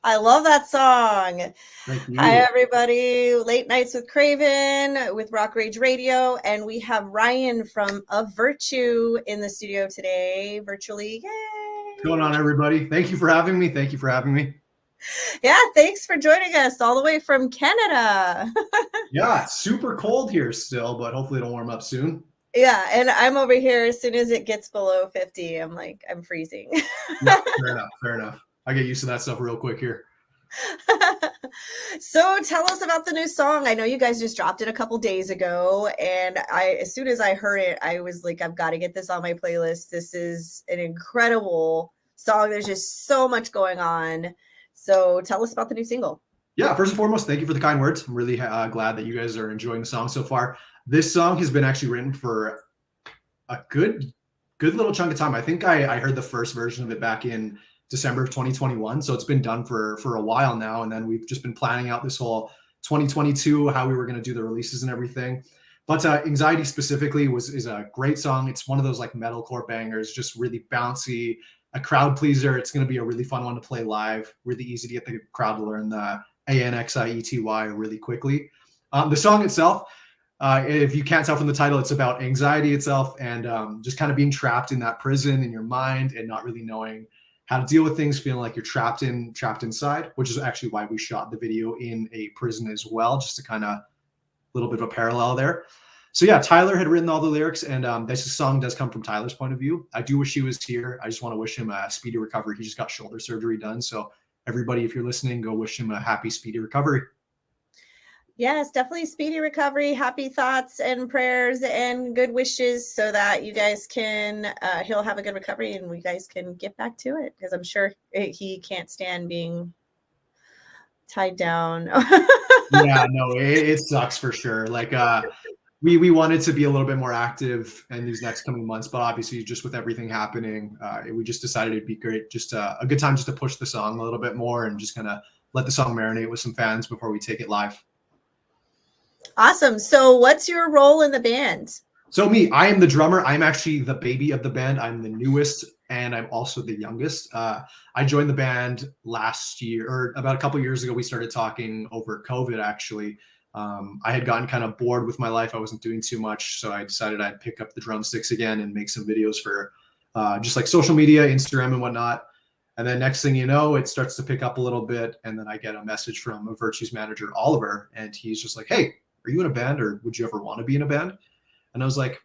I love that song. Thank you. Hi, everybody. Late Nights with Kraevin with Rock Rage Radio. And we have Ryan from Of Virtue in the studio today, virtually. Yay! What's going on, everybody? Thank you for having me. Thank you for having me. Yeah, thanks for joining us all the way from Canada. Yeah, it's super cold here still, but hopefully it'll warm up soon. Yeah, and I'm over here as soon as it gets below 50, I'm freezing. Yeah, fair enough. I get used to that stuff real quick here. So tell us about the new song. I know you guys just dropped it a couple days ago, and as soon as I heard it, I was like, I've got to get this on my playlist. This is an incredible song. There's just so much going on. So tell us about the new single. Yeah, first and foremost, thank you for the kind words. I'm really glad that you guys are enjoying the song so far. This song has been actually written for a good little chunk of time. I think I heard the first version of it back in December of 2021. So it's been done for a while now. And then we've just been planning out this whole 2022, how we were going to do the releases and everything. But Anxiety specifically is a great song. It's one of those like metalcore bangers, just really bouncy, a crowd pleaser. It's going to be a really fun one to play live, really easy to get the crowd to learn the ANXIETY really quickly. The song itself, if you can't tell from the title, it's about anxiety itself and just kind of being trapped in that prison in your mind and not really knowing how to deal with things, feeling like you're trapped inside, which is actually why we shot the video in a prison as well, just to kind of a little bit of a parallel there. So yeah, Tyler had written all the lyrics, and this song does come from Tyler's point of view. I do wish he was here. I just want to wish him a speedy recovery. He just got shoulder surgery done. So everybody, if you're listening, go wish him a happy, speedy recovery. Yes, definitely speedy recovery, happy thoughts and prayers and good wishes so that you guys can, he'll have a good recovery and we guys can get back to it, because I'm sure he can't stand being tied down. Yeah, no, it sucks for sure. Like we wanted to be a little bit more active in these next coming months, but obviously just with everything happening, we just decided it'd be great, just a good time just to push the song a little bit more and just kind of let the song marinate with some fans before we take it live. Awesome. So what's your role in the band? So I am the drummer. I'm actually the baby of the band. I'm the newest and I'm also the youngest. I joined the band last year, or about a couple of years ago. We started talking over COVID, actually. I had gotten kind of bored with my life. I wasn't doing too much. So I decided I'd pick up the drumsticks again and make some videos for just like social media, Instagram and whatnot. And then next thing you know, it starts to pick up a little bit. And then I get a message from a Virtue's manager, Oliver, and he's just like, hey, are you in a band, or would you ever want to be in a band? And I was like,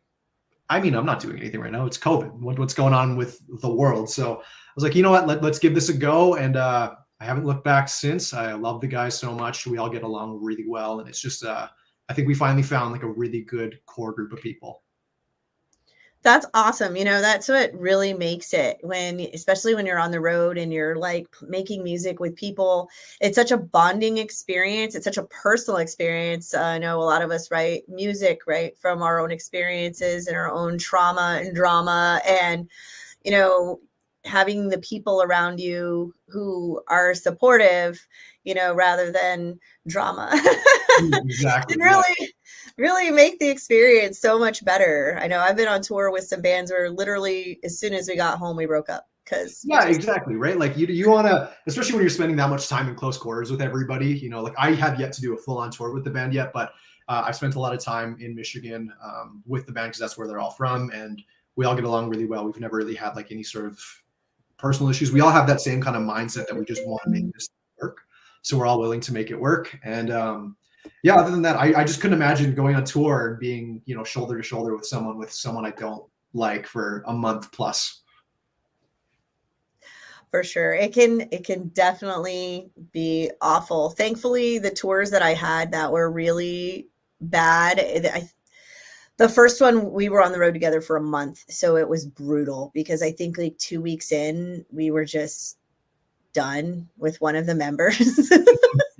I mean, I'm not doing anything right now. It's COVID. What's going on with the world? So I was like, you know what? Let's give this a go. And I haven't looked back since. I love the guys so much. We all get along really well. And it's just, I think we finally found like a really good core group of people. That's awesome. You know, that's what really makes it, especially when you're on the road and you're like making music with people. It's such a bonding experience. It's such a personal experience. I know a lot of us write music, right, from our own experiences and our own trauma and drama. And, you know, having the people around you who are supportive, you know, rather than drama. Exactly. Really make the experience so much better. I know I've been on tour with some bands where literally as soon as we got home, we broke up because Yeah, exactly. Right. Like you want to, especially when you're spending that much time in close quarters with everybody, like I have yet to do a full on tour with the band yet, but I've spent a lot of time in Michigan with the band because that's where they're all from. And we all get along really well. We've never really had like any sort of personal issues. We all have that same kind of mindset that we just want to make this work. So we're all willing to make it work. And yeah, other than that, I just couldn't imagine going on tour and being, shoulder to shoulder with someone I don't like for a month plus. For sure. It can definitely be awful. Thankfully, the tours that I had that were really bad, the first one we were on the road together for a month, so it was brutal because I think like 2 weeks in, we were just done with one of the members.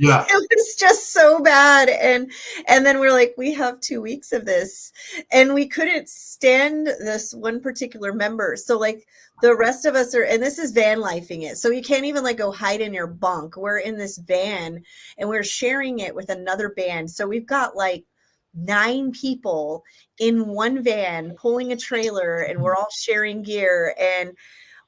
Yeah. It was just so bad. And then we're like, we have 2 weeks of this. And we couldn't stand this one particular member. So like the rest of us are, and this is van lifing it. So you can't even like go hide in your bunk. We're in this van and we're sharing it with another band. So we've got like 9 people in one van pulling a trailer and we're all sharing gear and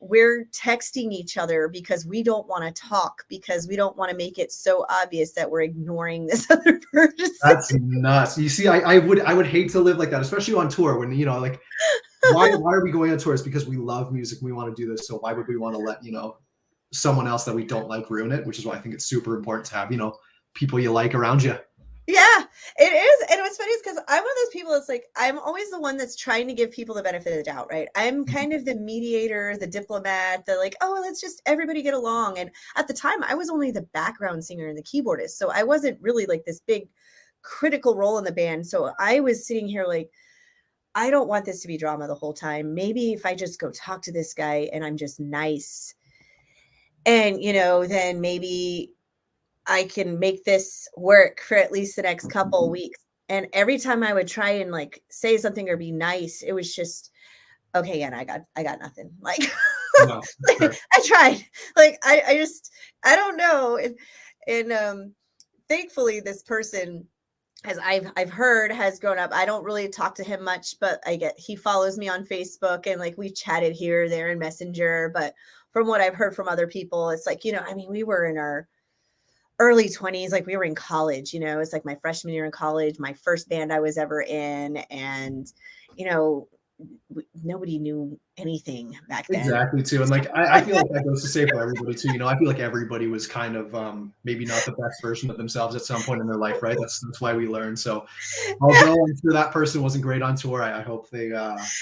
we're texting each other because we don't want to talk because we don't want to make it so obvious that we're ignoring this other person. That's nuts. You see, I would hate to live like that, especially on tour when, like, why are we going on tour? It's because we love music and we want to do this. So why would we want to let, someone else that we don't like ruin it? Which is why I think it's super important to have, people you like around you. Yeah, it is. And what's funny is because I'm one of those people that's like, I'm always the one that's trying to give people the benefit of the doubt, right? I'm kind of the mediator, the diplomat, the like, oh, let's just everybody get along. And at the time, I was only the background singer and the keyboardist. So I wasn't really like this big critical role in the band. So I was sitting here like, I don't want this to be drama the whole time. Maybe if I just go talk to this guy and I'm just nice and, then maybe I can make this work for at least the next couple of weeks. And every time I would try and like say something or be nice, it was just, okay, and I got nothing. Like, No, like I tried. Like I don't know. And thankfully this person, as I've heard, has grown up. I don't really talk to him much, but he follows me on Facebook and like we chatted here or there in Messenger. But from what I've heard from other people, it's like, we were in our early 20s, like we were in college, it's like my freshman year in college, my first band I was ever in. And, nobody knew anything back then. Exactly too. And like I feel like that goes to say for everybody too. I feel like everybody was kind of maybe not the best version of themselves at some point in their life, right? That's why we learn. So although I'm sure that person wasn't great on tour, I hope they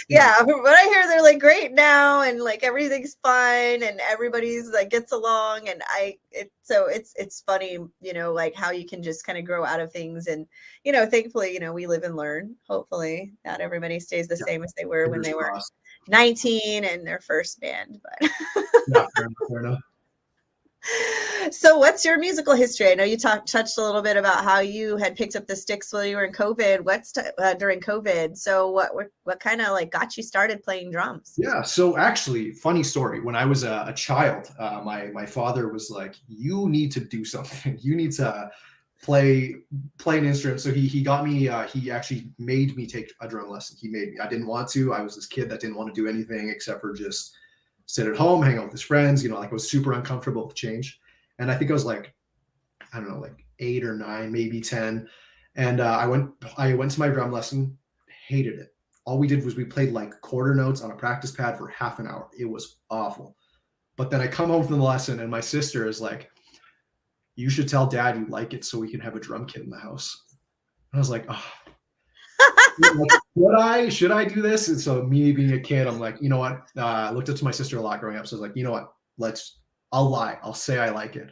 yeah, from what I hear, they're like great now and like everything's fine and everybody's like gets along. And it's funny, like how you can just kind of grow out of things. And thankfully, we live and learn. Hopefully not everybody stays the same as they were when they were 19 and their first band, but yeah, fair enough. So what's your musical history? I know you touched a little bit about how you had picked up the sticks while you were in COVID. During COVID? So what kind of like got you started playing drums? Yeah. So actually, funny story. When I was a child, my father was like, "You need to do something. You need to play an instrument." So he got me. He actually made me take a drum lesson. He made me. I didn't want to. I was this kid that didn't want to do anything except for just sit at home, hang out with his friends. Like I was super uncomfortable with change. And I think I was like, I don't know, like 8 or 9, maybe 10. And I went to my drum lesson, hated it. All we did was we played like quarter notes on a practice pad for half an hour. It was awful. But then I come home from the lesson and my sister is like, "You should tell Dad you like it so we can have a drum kit in the house." And I was like, oh. Like, should I do this? And so me being a kid, I'm like, you know what? I looked up to my sister a lot growing up. So I was like, you know what? I'll lie. I'll say I like it.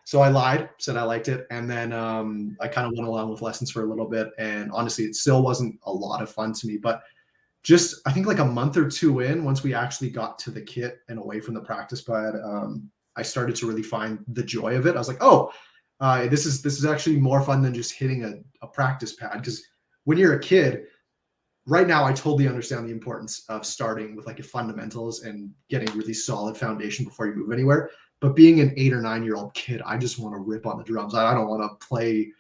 So I lied, said I liked it. And then I kind of went along with lessons for a little bit. And honestly, it still wasn't a lot of fun to me. But just, I think like a month or 2 in, once we actually got to the kit and away from the practice pad, I started to really find the joy of it. I was like, oh, this is actually more fun than just hitting a practice pad. Because when you're a kid, right now, I totally understand the importance of starting with like your fundamentals and getting really solid foundation before you move anywhere. But being an 8 or 9-year-old kid, I just want to rip on the drums. I don't want to play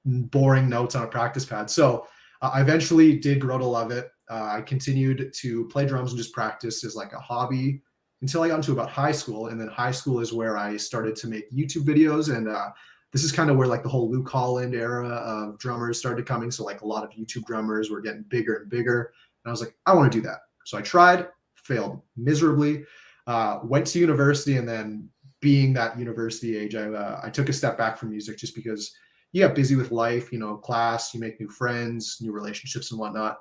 boring notes on a practice pad. So I eventually did grow to love it. I continued to play drums and just practice as like a hobby. until I got into about high school. And then high school is where I started to make YouTube videos. And this is kind of where like the whole Luke Holland era of drummers started coming. So like a lot of YouTube drummers were getting bigger and bigger. And I was like, I want to do that. So I tried, failed miserably, went to university, and then being that university age, I took a step back from music just because you get busy with life, you know, class, you make new friends, new relationships and whatnot.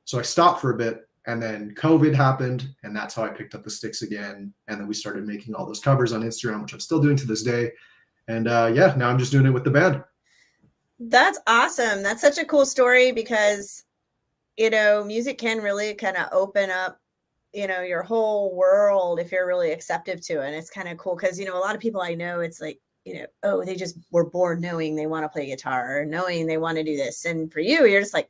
So I stopped for a bit, and then COVID happened, and that's how I picked up the sticks again. And then we started making all those covers on Instagram, which I'm still doing to this day. And yeah, now I'm just doing it with the band. That's awesome. That's such a cool story because, you know, music can really kind of open up, you know, your whole world if you're really receptive to it. And it's kind of cool because, you know, a lot of people I know, it's like, you know, oh, they just were born knowing they want to play guitar or knowing they want to do this. And for you, you're just like,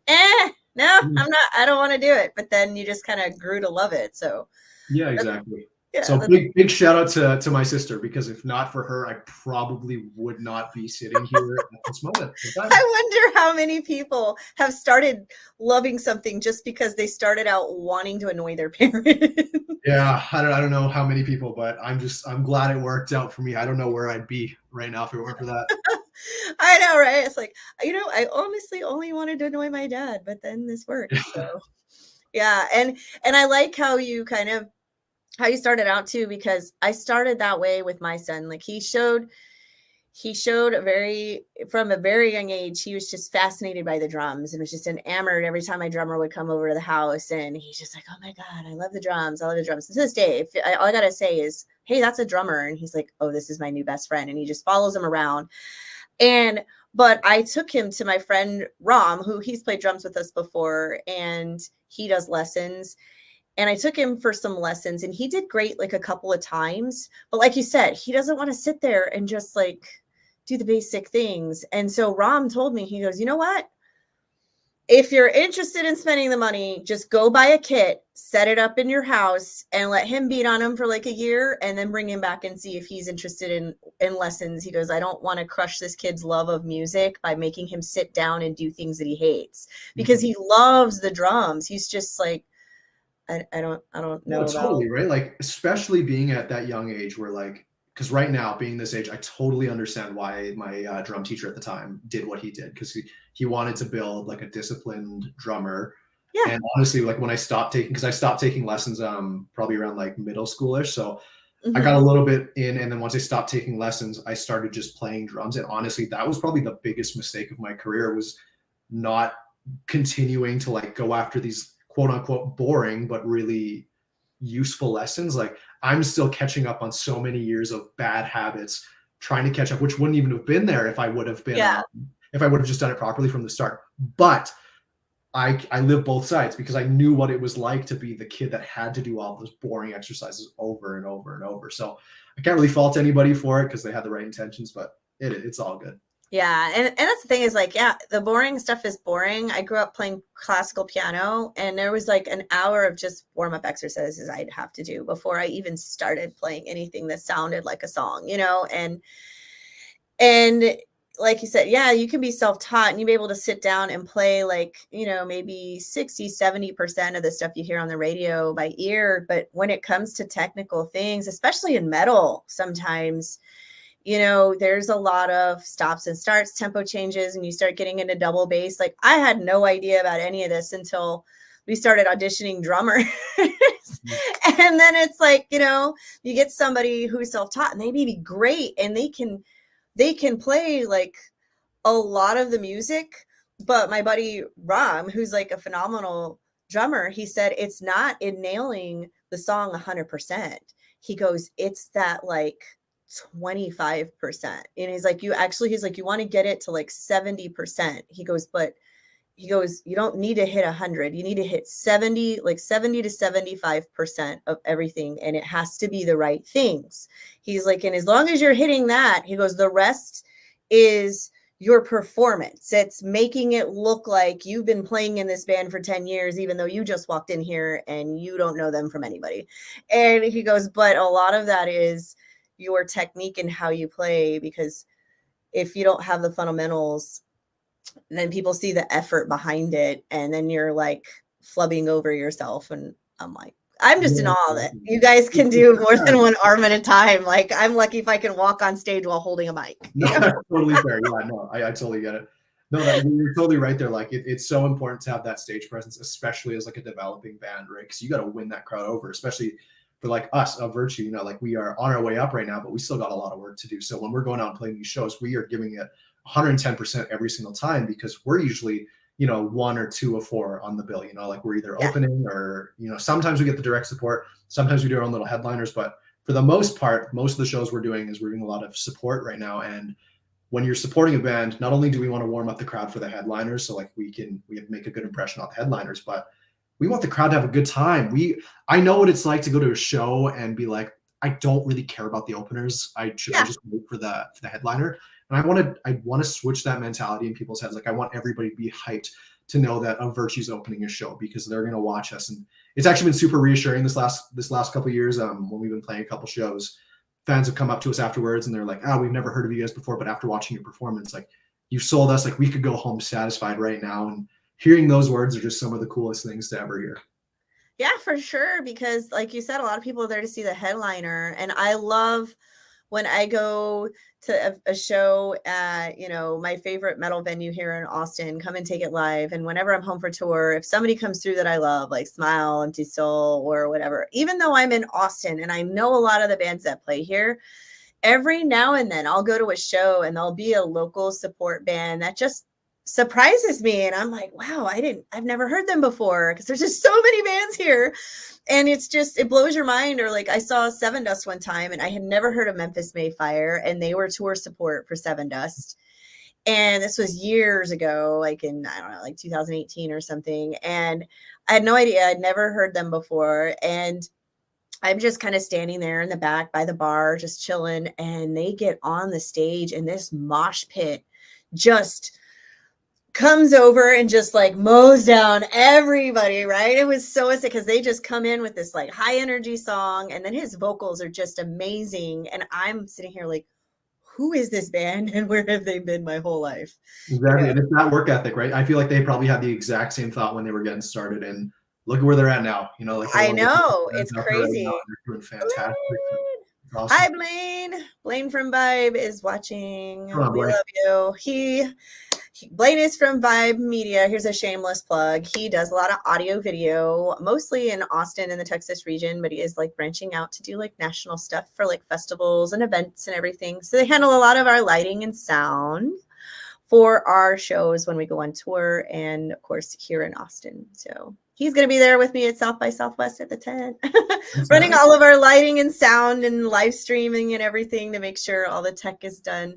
no, I'm not, I don't want to do it. But then you just kind of grew to love it. So Yeah, exactly. yeah, So big shout out to my sister, because if not for her, I probably would not be sitting here at this moment. I wonder how many people have started loving something just because they started out wanting to annoy their parents. Yeah, I don't know how many people, but I'm glad it worked out for me. I don't know where I'd be right now if it weren't for that. I know, right? It's like, you know, I honestly only wanted to annoy my dad, but then this worked. So yeah. And I like how you kind of how you started out too, because I started that way with my son. Like he showed a very from a very young age, he was just fascinated by the drums and was just enamored every time my drummer would come over to the house. And he's just like, oh my God, I love the drums. I love the drums. To this day, all I got to say is, hey, that's a drummer. And he's like, oh, this is my new best friend. And he just follows him around. But I took him to my friend Rom, who he's played drums with us before, and he does lessons. And I took him for some lessons, and he did great like a couple of times. But like you said, he doesn't want to sit there and just like do the basic things. And so Rom told me, he goes, you know what? If you're interested in spending the money, just go buy a kit, set it up in your house, and let him beat on him for like a year, and then bring him back and see if he's interested in lessons. He goes, I don't want to crush this kid's love of music by making him sit down and do things that he hates, because he loves the drums. He's just like, I don't know No, about. totally, right? Like, especially being at that young age where like, because right now being this age, I totally understand why my drum teacher at the time did what he did, because he wanted to build like a disciplined drummer. Yeah. And honestly, like when I stopped taking, because I stopped taking lessons probably around like middle schoolish, so I got a Mm-hmm. little bit in, and then once I stopped taking lessons, I started just playing drums. And honestly, that was probably the biggest mistake of my career, was not continuing to like go after these quote unquote boring but really useful lessons. Like, I'm still catching up on so many years of bad habits, trying to catch up, which wouldn't even have been there if I would have been Yeah. if I would have just done it properly from the start. But I live both sides, because I knew what it was like to be the kid that had to do all those boring exercises over and over and over. So I can't really fault anybody for it, because they had the right intentions, but it's all good. Yeah. And that's the thing is like, yeah, the boring stuff is boring. I grew up playing classical piano, and there was like an hour of just warm up exercises I'd have to do before I even started playing anything that sounded like a song, you know? And like you said, yeah, you can be self-taught and you be able to sit down and play like, you know, maybe 60-70% of the stuff you hear on the radio by ear. But when it comes to technical things, especially in metal, sometimes, you know, there's a lot of stops and starts, tempo changes, and you start getting into double bass. Like, I had no idea about any of this until we started auditioning drummers. And then it's like, you know, you get somebody who's self-taught and they may be great and they can play like a lot of the music. But my buddy Ram, who's like a phenomenal drummer, he said it's not in nailing the song 100%. He goes, it's that like 25%. And he's like, you want to get it to like 70%. He goes, but he goes, you don't need to hit 100. You need to hit 70, like 70 to 75% of everything. And it has to be the right things. He's like, and as long as you're hitting that, he goes, the rest is your performance. It's making it look like you've been playing in this band for 10 years, even though you just walked in here and you don't know them from anybody. And he goes, but a lot of that is your technique and how you play, because if you don't have the fundamentals, then people see the effort behind it, and then you're like flubbing over yourself. And I'm like, I'm just in awe that you guys can do more than one arm at a time. Like, I'm lucky if I can walk on stage while holding a mic. No, that's totally fair. Yeah, no, I totally get it. No, you're totally right there. Like, it's so important to have that stage presence, especially as like a developing band, right? Because you got to win that crowd over, especially for like us of Virtue. You know, like we are on our way up right now, but we still got a lot of work to do. So when we're going out and playing these shows, we are giving it 110% every single time, because we're usually, you know, 1 or 2 of 4 on the bill. You know, like we're either opening or, you know, sometimes we get the direct support, sometimes we do our own little headliners, but for the most part, most of the shows we're doing a lot of support right now. And when you're supporting a band, not only do we want to warm up the crowd for the headliners, so like we make a good impression on the headliners, but we want the crowd to have a good time. I know what it's like to go to a show and be like, I don't really care about the openers. I just wait for the headliner. And I want to switch that mentality in people's heads. Like, I want everybody to be hyped to know that a Virtue's opening a show, because they're going to watch us. And it's actually been super reassuring this last couple of years, when we've been playing a couple shows. Fans have come up to us afterwards and they're like, we've never heard of you guys before, but after watching your performance, like, you sold us. Like, we could go home satisfied right now. And hearing those words are just some of the coolest things to ever hear. Yeah, for sure. Because like you said, a lot of people are there to see the headliner. And I love when I go to a show at, you know, my favorite metal venue here in Austin, Come and Take It Live. And whenever I'm home for tour, if somebody comes through that I love, like Smile, Empty Soul, or whatever, even though I'm in Austin and I know a lot of the bands that play here, every now and then I'll go to a show and there'll be a local support band that just surprises me. And I'm like, wow, I've never heard them before, because there's just so many bands here. And it blows your mind. Or like, I saw Seven Dust one time and I had never heard of Memphis Mayfire, and they were tour support for Seven Dust. And this was years ago, like in, I don't know, like 2018 or something. And I had no idea. I'd never heard them before. And I'm just kind of standing there in the back by the bar, just chilling. And they get on the stage and this mosh pit just comes over and just like mows down everybody, right? It was so sick, because they just come in with this like high energy song, and then his vocals are just amazing. And I'm sitting here like, who is this band and where have they been my whole life? Exactly. And it's that work ethic, right? I feel like they probably had the exact same thought when they were getting started, and look at where they're at now. You know, like, I know, it's crazy. Right, they're doing fantastic. Awesome. Hi, Blaine. Blaine from Vibe is watching. We love you. Blaine is from Vibe Media. Here's a shameless plug. He does a lot of audio video, mostly in Austin and the Texas region, but he is like branching out to do like national stuff for like festivals and events and everything. So they handle a lot of our lighting and sound for our shows when we go on tour, and of course here in Austin. So he's going to be there with me at South by Southwest at the tent, running all of our lighting and sound and live streaming and everything to make sure all the tech is done.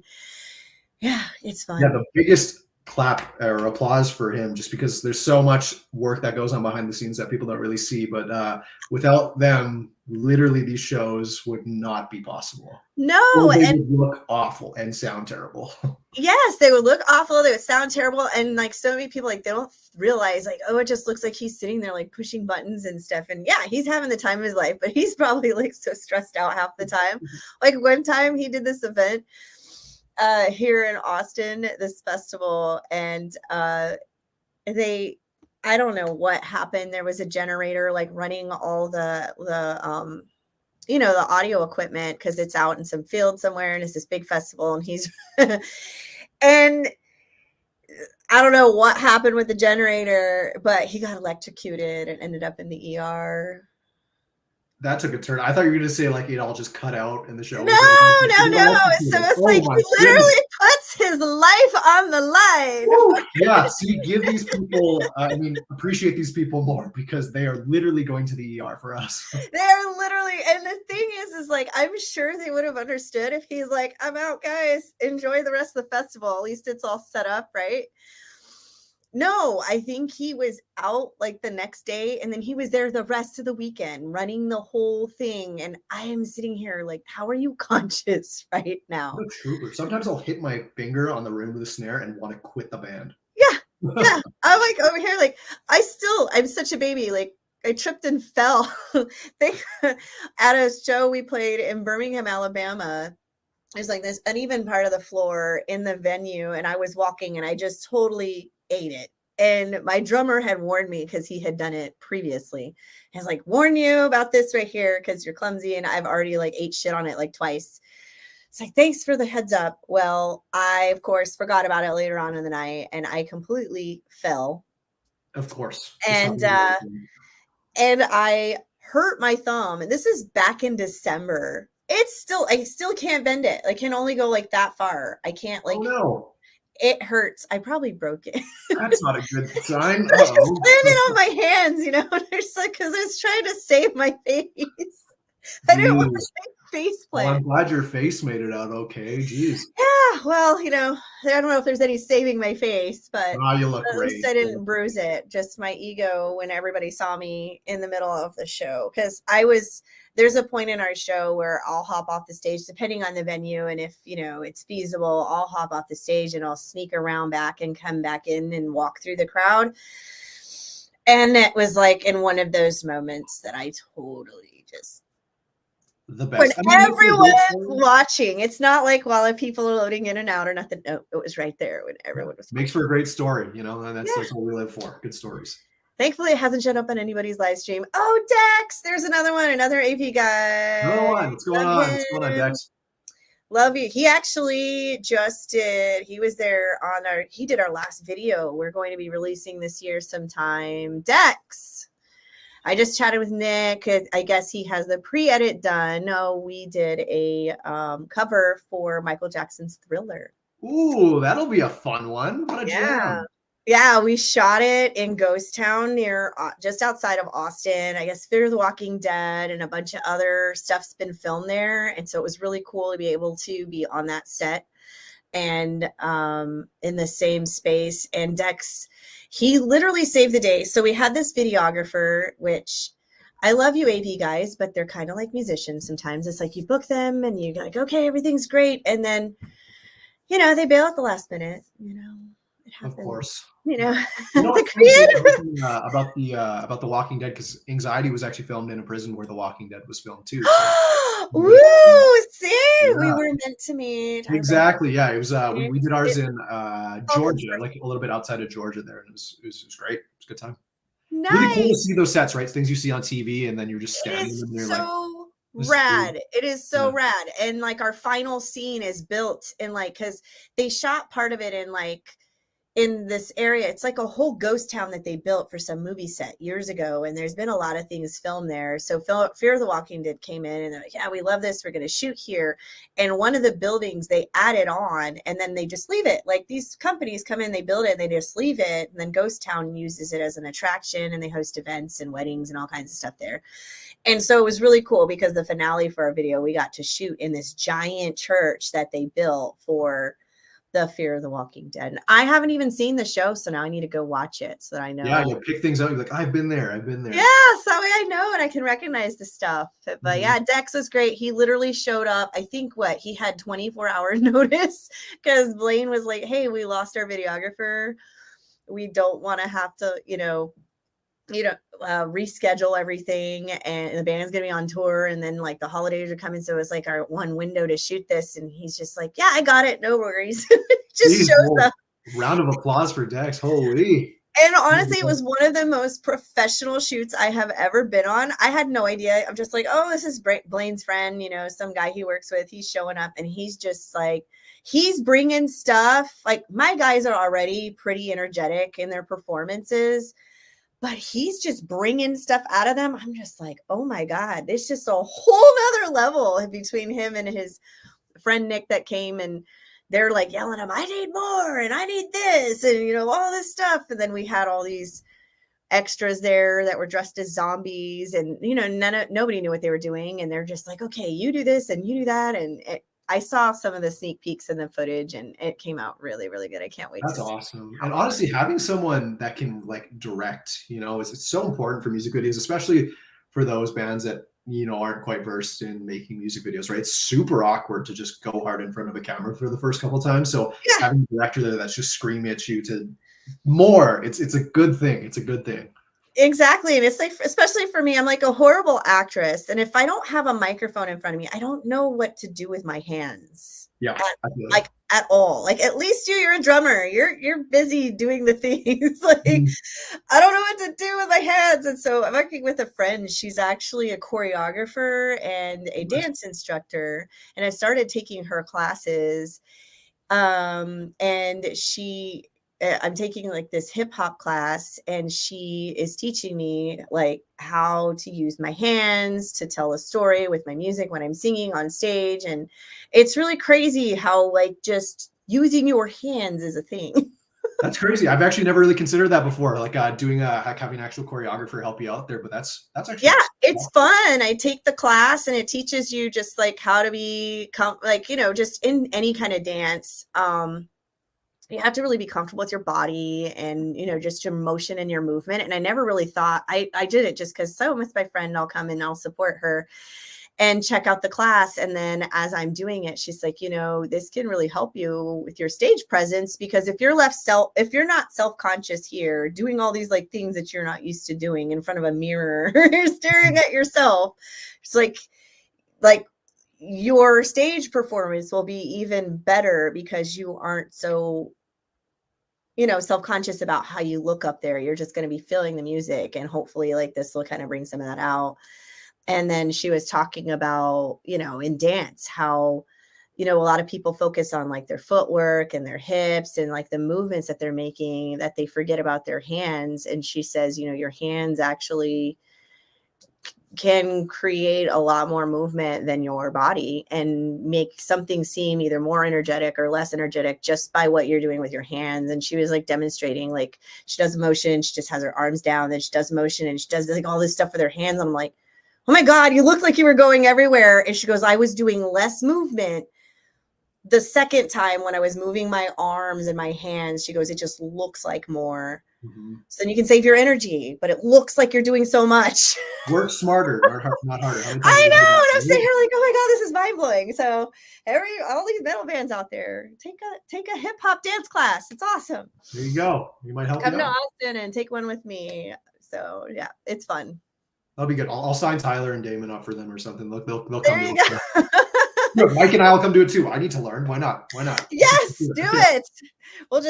Yeah, it's fun. Yeah, the biggest clap or applause for him, just because there's so much work that goes on behind the scenes that people don't really see. But without them, literally these shows would not be possible. No, they would look awful and sound terrible. Yes, they would look awful. They would sound terrible. And like so many people, like they don't realize like, oh, it just looks like he's sitting there like pushing buttons and stuff. And yeah, he's having the time of his life, but he's probably like so stressed out half the time. Like one time he did this event here in Austin, this festival, and I don't know what happened. There was a generator like running all the you know, the audio equipment, because it's out in some field somewhere and it's this big festival, and he's and I don't know what happened with the generator, but he got electrocuted and ended up in the ER. That took a turn. I thought you were going to say like it all just cut out in the show. No. So it's like he literally puts his life on the line. Ooh, yeah. So you give these people, appreciate these people more, because they are literally going to the ER for us. They are literally, and the thing is like, I'm sure they would have understood if he's like, I'm out, guys, enjoy the rest of the festival. At least it's all set up, right? No, I think he was out like the next day, and then he was there the rest of the weekend running the whole thing. And I am sitting here like, how are you conscious right now? I'm a trooper. Sometimes I'll hit my finger on the rim of the snare and want to quit the band. Yeah. I'm like over here, like I'm such a baby. Like I tripped and fell. At a show we played in Birmingham, Alabama. There's like this uneven part of the floor in the venue, and I was walking and I just totally ate it. And my drummer had warned me because he had done it previously. He was like, warn you about this right here because you're clumsy. And I've already like ate shit on it like twice. It's like, thanks for the heads up. Well, I, of course, forgot about it later on in the night and I completely fell. Of course. And I hurt my thumb. And this is back in December. I still can't bend it. I can only go like that far. I can't like, oh no. It hurts. I probably broke it. That's not a good sign. I just landed on my hands, you know, just like because I was trying to save my face. I didn't want to face plant. Well, I'm glad your face made it out okay. Jeez. Yeah, well, you know, I don't know if there's any saving my face, but you look at great. least I didn't bruise it. Just my ego when everybody saw me in the middle of the show. Because there's a point in our show where I'll hop off the stage, depending on the venue. And if, you know, it's feasible, I'll hop off the stage and I'll sneak around back and come back in and walk through the crowd. And it was like in one of those moments that I totally just the best. When everyone's watching, it's not like while people are loading in and out or nothing. No, it was right there when everyone was. Makes for a great story, you know, and that's what we live for. Good stories. Thankfully, it hasn't shown up on anybody's live stream. Oh, Dex, there's another one, another AP guy. Another one. What's going on? What's going on, Dex? Love you. He actually he did our last video. We're going to be releasing this year sometime. Dex. I just chatted with Nick. I guess he has the pre-edit done. No, we did a cover for Michael Jackson's Thriller. Ooh, that'll be a fun one. What a jam. Yeah, we shot it in Ghost Town near just outside of Austin. I guess Fear the Walking Dead and a bunch of other stuff's been filmed there. And so it was really cool to be able to be on that set and in the same space. And Dex, he literally saved the day. So we had this videographer, which I love you AP guys, but they're kind of like musicians sometimes. It's like you book them and you're like, okay, everything's great. And then, you know, they bail at the last minute, you know. It happens. Of course. You know, the creative about The Walking Dead, because Anxiety was actually filmed in a prison where The Walking Dead was filmed too. So. Woo! See, we were meant to meet. Exactly. Yeah, it was. We did ours in Georgia, like a little bit outside of Georgia there, and it was great. It was a good time. Nice. Really cool to see those sets, right? Things you see on TV, and then you're just standing and you're so rad. It is so rad, and like our final scene is built in because they shot part of it in this area. It's like a whole ghost town that they built for some movie set years ago. And there's been a lot of things filmed there. So Fear the Walking Dead came in and they're like, yeah, we love this. We're going to shoot here. And one of the buildings they added on and then they just leave it. Like these companies come in, they build it, and they just leave it. And then Ghost Town uses it as an attraction and they host events and weddings and all kinds of stuff there. And so it was really cool because the finale for our video, we got to shoot in this giant church that they built for the Fear of the Walking Dead. And I haven't even seen the show, so now I need to go watch it so that I know. Yeah, you pick things out. You're like, I've been there. Yeah, so I know and I can recognize the stuff. But yeah, Dex was great. He literally showed up. I think he had 24-hour notice because Blaine was like, hey, we lost our videographer. We don't want to have to, reschedule everything, and the band's gonna be on tour, and then like the holidays are coming, so it's like our one window to shoot this, and he's just like, yeah, I got it, no worries. Just shows up. Round of applause for Dex. Holy. And honestly, it was one of the most professional shoots I have ever been on. I had no idea. I'm just like, oh, this is Blaine's friend, some guy he works with. He's showing up, and he's just like, he's bringing stuff. Like my guys are already pretty energetic in their performances, but he's just bringing stuff out of them. I'm just like, oh my God, there's just a whole nother level between him and his friend Nick that came, and they're like yelling at him, I need more and I need this and, all this stuff. And then we had all these extras there that were dressed as zombies and, nobody knew what they were doing. And they're just like, okay, you do this and you do that. And I saw some of the sneak peeks in the footage and it came out really, really good. I can't wait. That's awesome. And honestly, having someone that can direct, it's so important for music videos, especially for those bands that, aren't quite versed in making music videos, right? It's super awkward to just go hard in front of a camera for the first couple of times. So having a director there that's just screaming at you to more, it's a good thing. It's a good thing. Exactly. And it's like, especially for me, I'm like a horrible actress. And if I don't have a microphone in front of me, I don't know what to do with my hands. Yeah, I feel it. Like at all. Like at least you're a drummer. You're busy doing the things. Like Mhm. I don't know what to do with my hands. And so I'm working with a friend. She's actually a choreographer and a Nice. dance instructor. And I started taking her classes. And I'm taking like this hip hop class, and she is teaching me like how to use my hands to tell a story with my music when I'm singing on stage. And it's really crazy how like just using your hands is a thing. That's crazy. I've actually never really considered that before, like doing like having an actual choreographer help you out there. But that's actually Yeah, it's awesome. fun. I take the class and it teaches you just like how to be like, just in any kind of dance. You have to really be comfortable with your body and just your motion and your movement. And I never really thought I did it just because, so with my friend, I'll come and I'll support her and check out the class. And then as I'm doing it, she's like, this can really help you with your stage presence, because if you're not self-conscious here doing all these like things that you're not used to doing in front of a mirror, you're staring at yourself. It's like your stage performance will be even better because you aren't so self-conscious about how you look up there. You're just going to be feeling the music, and hopefully like this will kind of bring some of that out. And then she was talking about, in dance, how, a lot of people focus on like their footwork and their hips and like the movements that they're making, that they forget about their hands. And she says, your hands actually can create a lot more movement than your body and make something seem either more energetic or less energetic just by what you're doing with your hands. And she was like demonstrating, like she does motion, she just has her arms down, then she does motion and she does like all this stuff with her hands. I'm like, oh my God, you look like you were going everywhere. And she goes, I was doing less movement the second time when I was moving my arms and my hands. She goes, it just looks like more. Mhm. So then you can save your energy, but it looks like you're doing so much. Work smarter, not harder. How many times I have you heard know. that? And I'm sitting Right? here like, oh my God, this is mind blowing. So all these metal bands out there, take a hip hop dance class. It's awesome. There you go. You might help Come you to out. Austin and take one with me. So yeah, it's fun. That'll be good. I'll sign Tyler and Damon up for them or something. Look, they'll come There do you it. go. Look, Mike and I will come do it too. I need to learn. Why not? Why not? Yes, do it. We'll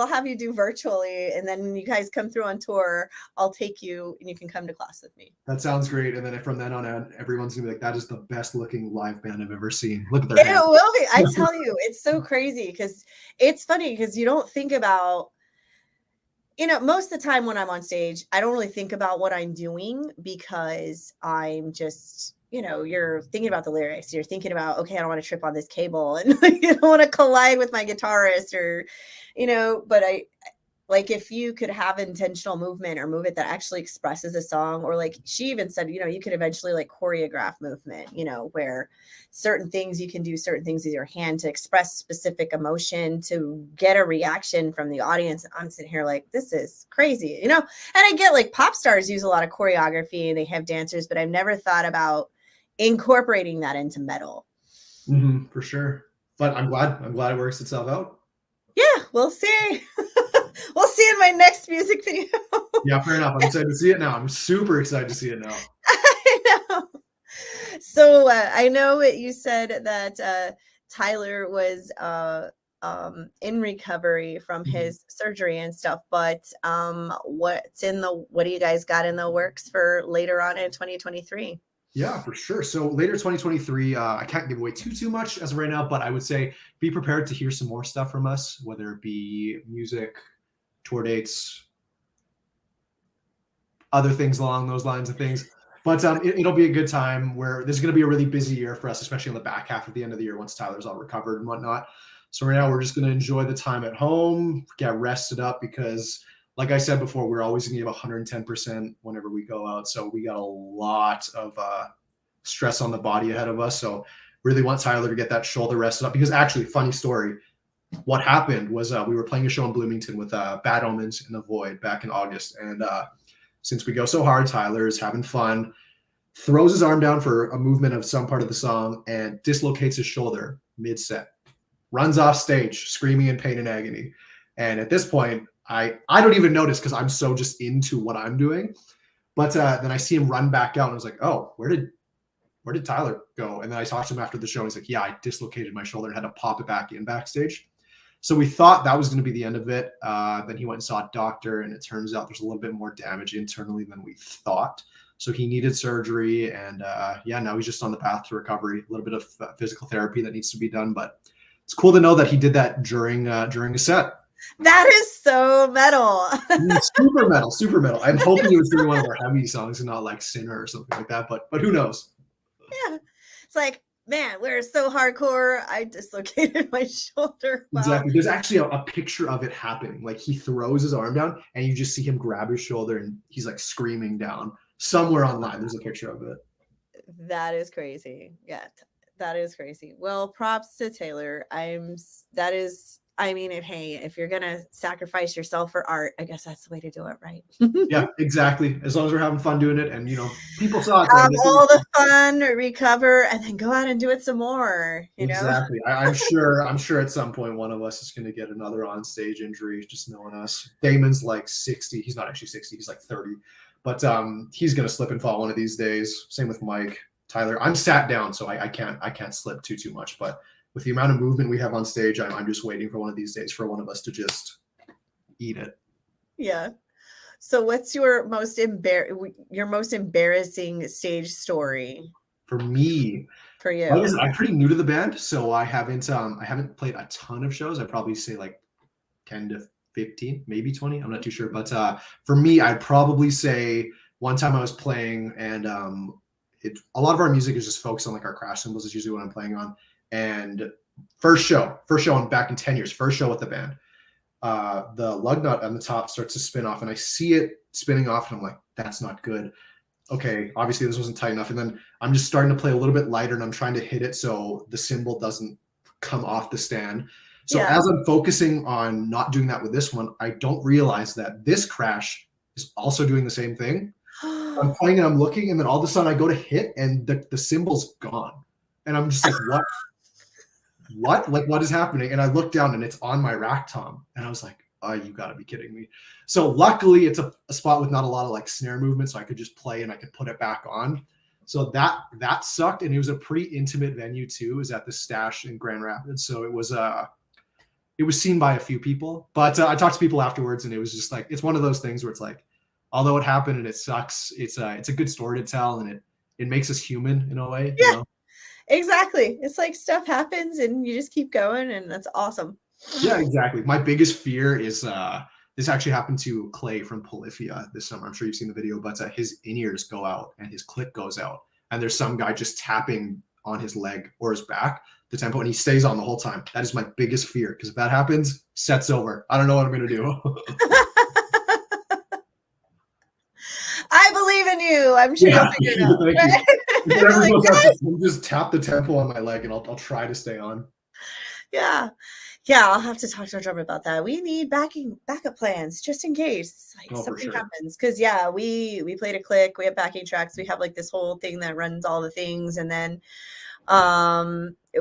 have you do virtually, and then when you guys come through on tour, I'll take you and you can come to class with me. That sounds great. And then from then on out, everyone's gonna be like, that is the best looking live band I've ever seen. Look at their It hands. will be. I tell you, it's so crazy because it's funny because you don't think about, most of the time when I'm on stage, I don't really think about what I'm doing because I'm just, you're thinking about the lyrics. You're thinking about, okay, I don't want to trip on this cable and like, you don't want to collide with my guitarist or, but like if you could have intentional movement or move it that actually expresses a song, or like she even said, you could eventually like choreograph movement, where certain things you can do certain things with your hand to express specific emotion to get a reaction from the audience. I'm sitting here like, this is crazy, and I get like pop stars use a lot of choreography and they have dancers, but I've never thought about incorporating that into metal. For sure. But I'm glad it works itself out. Yeah, we'll see. We'll see in my next music video. Yeah, fair enough. I'm excited to see it now. I'm super excited to see it now. I know. So I know you said that Tyler was in recovery from his surgery and stuff, but what do you guys got in the works for later on in 2023? Yeah, for sure. So later 2023, I can't give away too much as of right now, but I would say be prepared to hear some more stuff from us, whether it be music, tour dates, other things along those lines of things. But it'll be a good time where there's going to be a really busy year for us, especially in the back half of the end of the year once Tyler's all recovered and whatnot. So right now we're just going to enjoy the time at home, get rested up because, like I said before, we're always going to give 110% whenever we go out. So we got a lot of stress on the body ahead of us. So really want Tyler to get that shoulder rested up because actually, funny story, what happened was we were playing a show in Bloomington with Bad Omens in the Void back in August. And since we go so hard, Tyler is having fun, throws his arm down for a movement of some part of the song and dislocates his shoulder mid-set, runs off stage screaming in pain and agony. And at this point, I don't even notice because I'm so just into what I'm doing. But then I see him run back out and I was like, oh, where did where did Tyler go? And then I talked to him after the show. And he's like, yeah, I dislocated my shoulder and had to pop it back in backstage. So we thought that was going to be the end of it. Then he went and saw a doctor, and it turns out there's a little bit more damage internally than we thought. So he needed surgery, and now he's just on the path to recovery. A little bit of physical therapy that needs to be done, but it's cool to know that he did that during a set. That is so metal. Super metal, super metal. I'm hoping he was doing one of our heavy songs and not like Sinner or something like that, but who knows? Yeah, it's like, man, we're so hardcore. I dislocated my shoulder. Wow. Exactly. There's actually a picture of it happening. Like he throws his arm down and you just see him grab his shoulder and he's like screaming down. Somewhere online, there's a picture of it. That is crazy. Yeah, that is crazy. Well, props to Taylor. If you're going to sacrifice yourself for art, I guess that's the way to do it, right? Yeah, exactly. As long as we're having fun doing it and, people saw it. Have all the fun, recover, and then go out and do it some more, Exactly. I'm sure at some point one of us is going to get another on-stage injury, just knowing us. Damon's like 60. He's not actually 60. He's like 30. But he's going to slip and fall one of these days. Same with Mike. Tyler, I'm sat down, so I can't slip too much. But with the amount of movement we have on stage, I'm just waiting for one of these days for one of us to just eat it. Yeah. So what's your most embarrassing stage story? For me, for you? I'm pretty new to the band, so I haven't played a ton of shows. I'd probably say like 10 to 15, maybe 20. I'm not too sure. But for me, I'd probably say one time I was playing and a lot of our music is just focused on like our crash cymbals is usually what I'm playing on. And first show back in 10 years, first show with the band, the lug nut on the top starts to spin off and I see it spinning off and I'm like, that's not good. Okay, obviously this wasn't tight enough. And then I'm just starting to play a little bit lighter and I'm trying to hit it so the cymbal doesn't come off the stand. So as I'm focusing on not doing that with this one, I don't realize that this crash is also doing the same thing. I'm playing and I'm looking and then all of a sudden I go to hit and the cymbal's gone. And I'm just like, what? What? Like, what is happening? And I look down and it's on my rack tom. And I was like, oh, you got to be kidding me. So luckily it's a spot with not a lot of like snare movement. So I could just play and I could put it back on. So that sucked. And it was a pretty intimate venue too. It was at the Stash in Grand Rapids. So it was seen by a few people. But I talked to people afterwards and it was just like, it's one of those things where it's like, although it happened and it sucks, it's a good story to tell and it makes us human in a way. Yeah. Exactly. It's like stuff happens and you just keep going and that's awesome. Yeah, exactly. My biggest fear is this actually happened to Clay from Polyphia this summer. I'm sure you've seen the video, but his in-ears go out and his click goes out. And there's some guy just tapping on his leg or his back, the tempo, and he stays on the whole time. That is my biggest fear because if that happens, set's over. I don't know what I'm going to do. I believe in you. I'm sure you'll figure it out. Right? Just tap the tempo on my leg and I'll try to stay on. Yeah. I'll have to talk to our drummer about that. We need backup plans just in case something happens. Because we played a click. We have backing tracks. We have like this whole thing that runs all the things, and then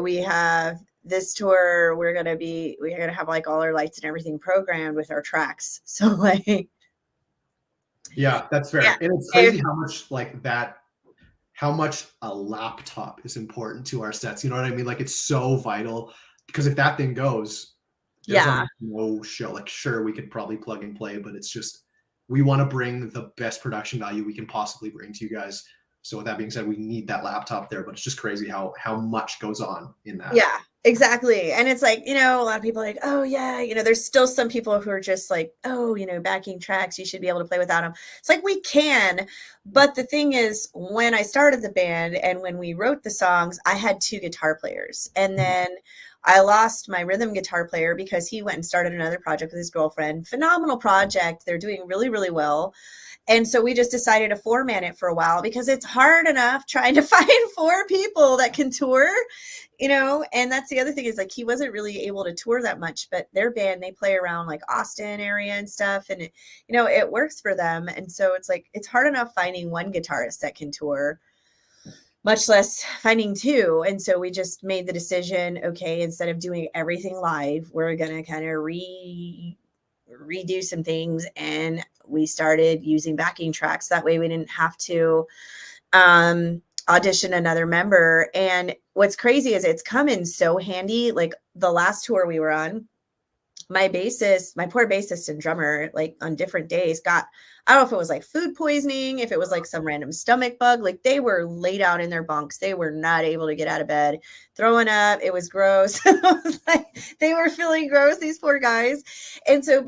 we have this tour. We're gonna have like all our lights and everything programmed with our tracks. So like. Yeah, that's fair. Yeah. And it's crazy how much a laptop is important to our sets. You know what I mean? Like it's so vital because if that thing goes, there's no show. Like sure, we could probably plug and play, but it's just, we want to bring the best production value we can possibly bring to you guys. So with that being said, we need that laptop there, but it's just crazy how much goes on in that. Yeah, exactly. And it's like, a lot of people are like, oh yeah, there's still some people who are just like, oh, backing tracks, you should be able to play without them. It's like, we can, but the thing is, when I started the band and when we wrote the songs, I had 2 guitar players. And then I lost my rhythm guitar player because he went and started another project with his girlfriend. Phenomenal project. They're doing really, really well. And so we just decided to format it for a while because it's hard enough trying to find 4 people that can tour, and that's the other thing is like, he wasn't really able to tour that much, but their band, they play around like Austin area and stuff. And, it works for them. And so it's like, it's hard enough finding 1 guitarist that can tour, much less finding 2. And so we just made the decision, okay, instead of doing everything live, we're going to kind of redo some things, and we started using backing tracks. That way we didn't have to audition another member. And what's crazy is it's come in so handy. Like the last tour we were on, my poor bassist and drummer, like on different days I don't know if it was like food poisoning, if it was like some random stomach bug, like they were laid out in their bunks. They were not able to get out of bed, throwing up. It was gross. It was like, they were feeling gross, these poor guys. And so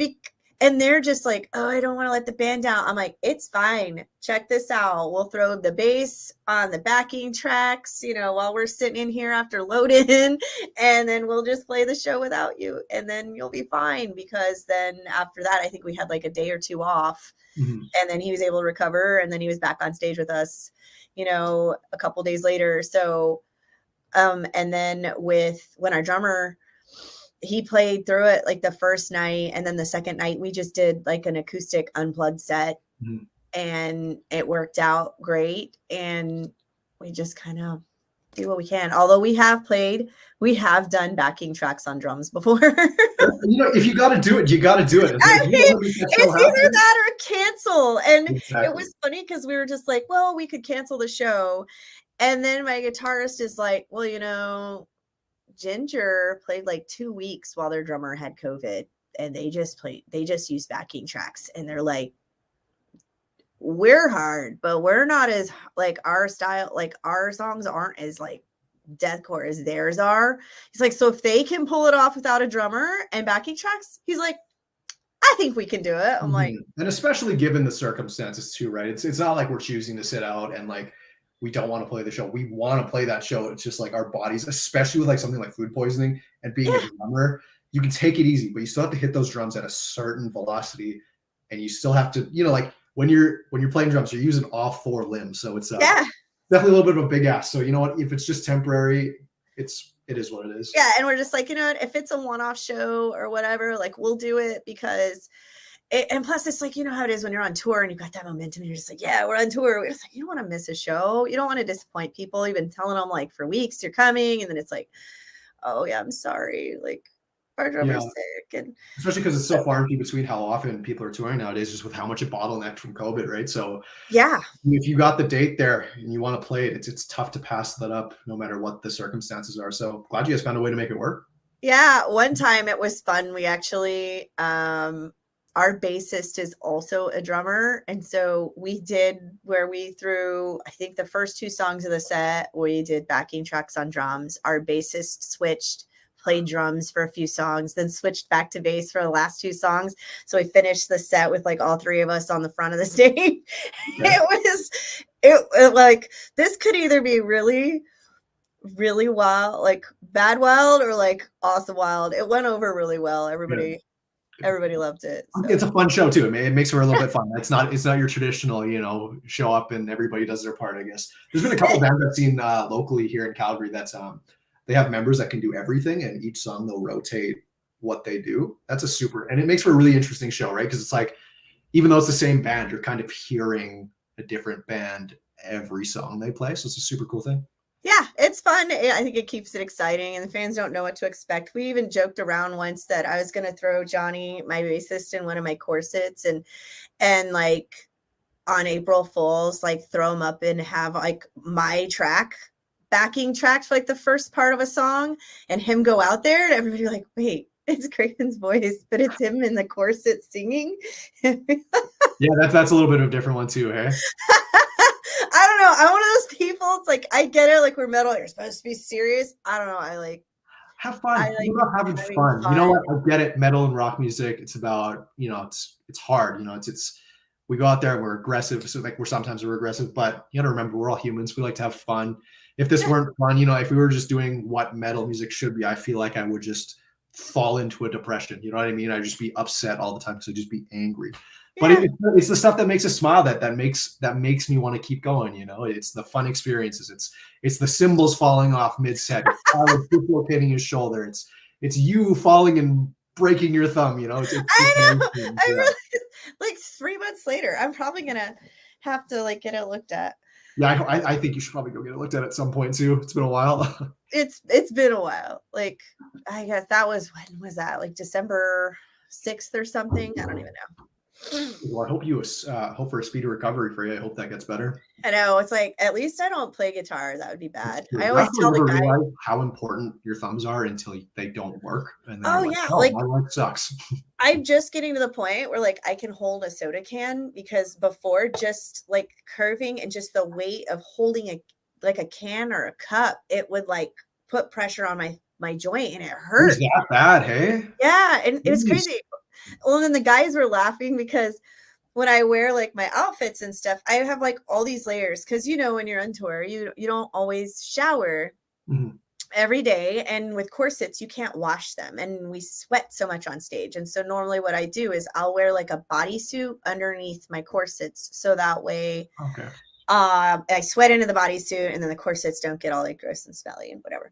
and they're just like, oh, I don't want to let the band down. I'm like, it's fine. Check this out. We'll throw the bass on the backing tracks, while we're sitting in here after load-in, and then we'll just play the show without you. And then you'll be fine, because then after that, I think we had like a day or two off, and then he was able to recover, and then he was back on stage with us, a couple days later. So, and then when our drummer, he played through it like the first night, and then the second night we just did like an acoustic unplugged set, and it worked out great. And we just kind of do what we can. Although we have done backing tracks on drums before. If you got to do it, you got to do it. It's either that or cancel. And It was funny because we were just like, well, we could cancel the show. And then my guitarist is like, well, Ginger played like 2 weeks while their drummer had COVID, and they just used backing tracks, and they're like, we're hard, but we're not as like our style, like our songs aren't as like deathcore as theirs are. He's like, so if they can pull it off without a drummer and backing tracks, he's like, I think we can do it. I'm like, and especially given the circumstances too, right? It's not like we're choosing to sit out and like we don't want to play the show. We want to play that show. It's just like our bodies, especially with like something like food poisoning and being a drummer, you can take it easy, but you still have to hit those drums at a certain velocity, and you still have to, like when you're playing drums, you're using all 4 limbs. So it's definitely a little bit of a big ask. So you know what? If it's just temporary, it is what it is. Yeah, and we're just like, what? If it's a one-off show or whatever, like we'll do it, because. And plus, it's like, how it is when you're on tour and you've got that momentum and you're just like, yeah, we're on tour. It's like, you don't want to miss a show. You don't want to disappoint people. You've been telling them like for weeks you're coming. And then it's like, oh, yeah, I'm sorry. Like our drummer's sick. And especially because it's so far in between how often people are touring nowadays, just with how much it bottlenecked from COVID, right? So yeah, if you got the date there and you want to play it, it's tough to pass that up no matter what the circumstances are. So glad you guys found a way to make it work. Yeah, one time it was fun. We actually our bassist is also a drummer. And so we did where we threw, I think the first 2 songs of the set, we did backing tracks on drums. Our bassist switched, played drums for a few songs, then switched back to bass for the last 2 songs. So we finished the set with like all 3 of us on the front of the stage. Yeah. It like, this could either be really, really wild, like bad wild, or like awesome wild. It went over really well. Everybody loved it. So. It's a fun show too. It makes for a little bit fun. It's not your traditional, show up and everybody does their part, I guess. There's been a couple bands I've seen locally here in Calgary that's they have members that can do everything, and each song they'll rotate what they do. That's and it makes for a really interesting show, right? Because it's like, even though it's the same band, you're kind of hearing a different band every song they play. So it's a super cool thing. Yeah, it's fun. I think it keeps it exciting, and the fans don't know what to expect. We even joked around once that I was going to throw Johnny, my bassist, in one of my corsets, and like on April Fools, like throw him up and have like my backing track for like the first part of a song, and him go out there, and everybody like, wait, it's Kraven's voice, but it's him in the corset singing. Yeah, that's a little bit of a different one too, hey? I don't know. I'm one of those people. It's like, I get it. Like, we're metal. You're supposed to be serious. I don't know. I like have fun. It's about having fun. You know what? I get it. Metal and rock music. It's about, it's hard. It's we go out there and we're aggressive. So like sometimes we're aggressive, but you got to remember we're all humans. We like to have fun. If this weren't fun, if we were just doing what metal music should be, I feel like I would just fall into a depression. You know what I mean? I'd just be upset all the time. So I'd just be angry. But it's the stuff that makes us smile that makes me want to keep going. It's the fun experiences. It's the cymbals falling off mid-set. It's dislocating his shoulder. It's you falling and breaking your thumb. I know. I really, like 3 months later, I'm probably gonna have to like get it looked at. Yeah, I think you should probably go get it looked at some point too. It's been a while. It's been a while. Like, I guess when was that? Like December 6th or something? I don't even know. Well, I hope hope for a speedy recovery for you. I hope that gets better. I know, it's like, at least I don't play guitar, that would be bad. You I always have to tell the never guy, realize how important your thumbs are until they don't work, and then "Oh, you're like, yeah," "Oh, like, my life sucks." I'm just getting to the point where, like, I can hold a soda can because before, just, like, curving and just the weight of holding a can or a cup, it would, like, put pressure on my joint, and it It was hurt. that bad, hey? Yeah, and it was Jeez. crazy. Well, then the guys were laughing because when I wear, like, my outfits and stuff, I have, like, all these layers because, when you're on tour, you don't always shower Mhm. every day, and with corsets, you can't wash them, and we sweat so much on stage, and so normally what I do is I'll wear, like, a bodysuit underneath my corsets, so that way, Okay. I sweat into the bodysuit, and then the corsets don't get all, like, gross and smelly and whatever.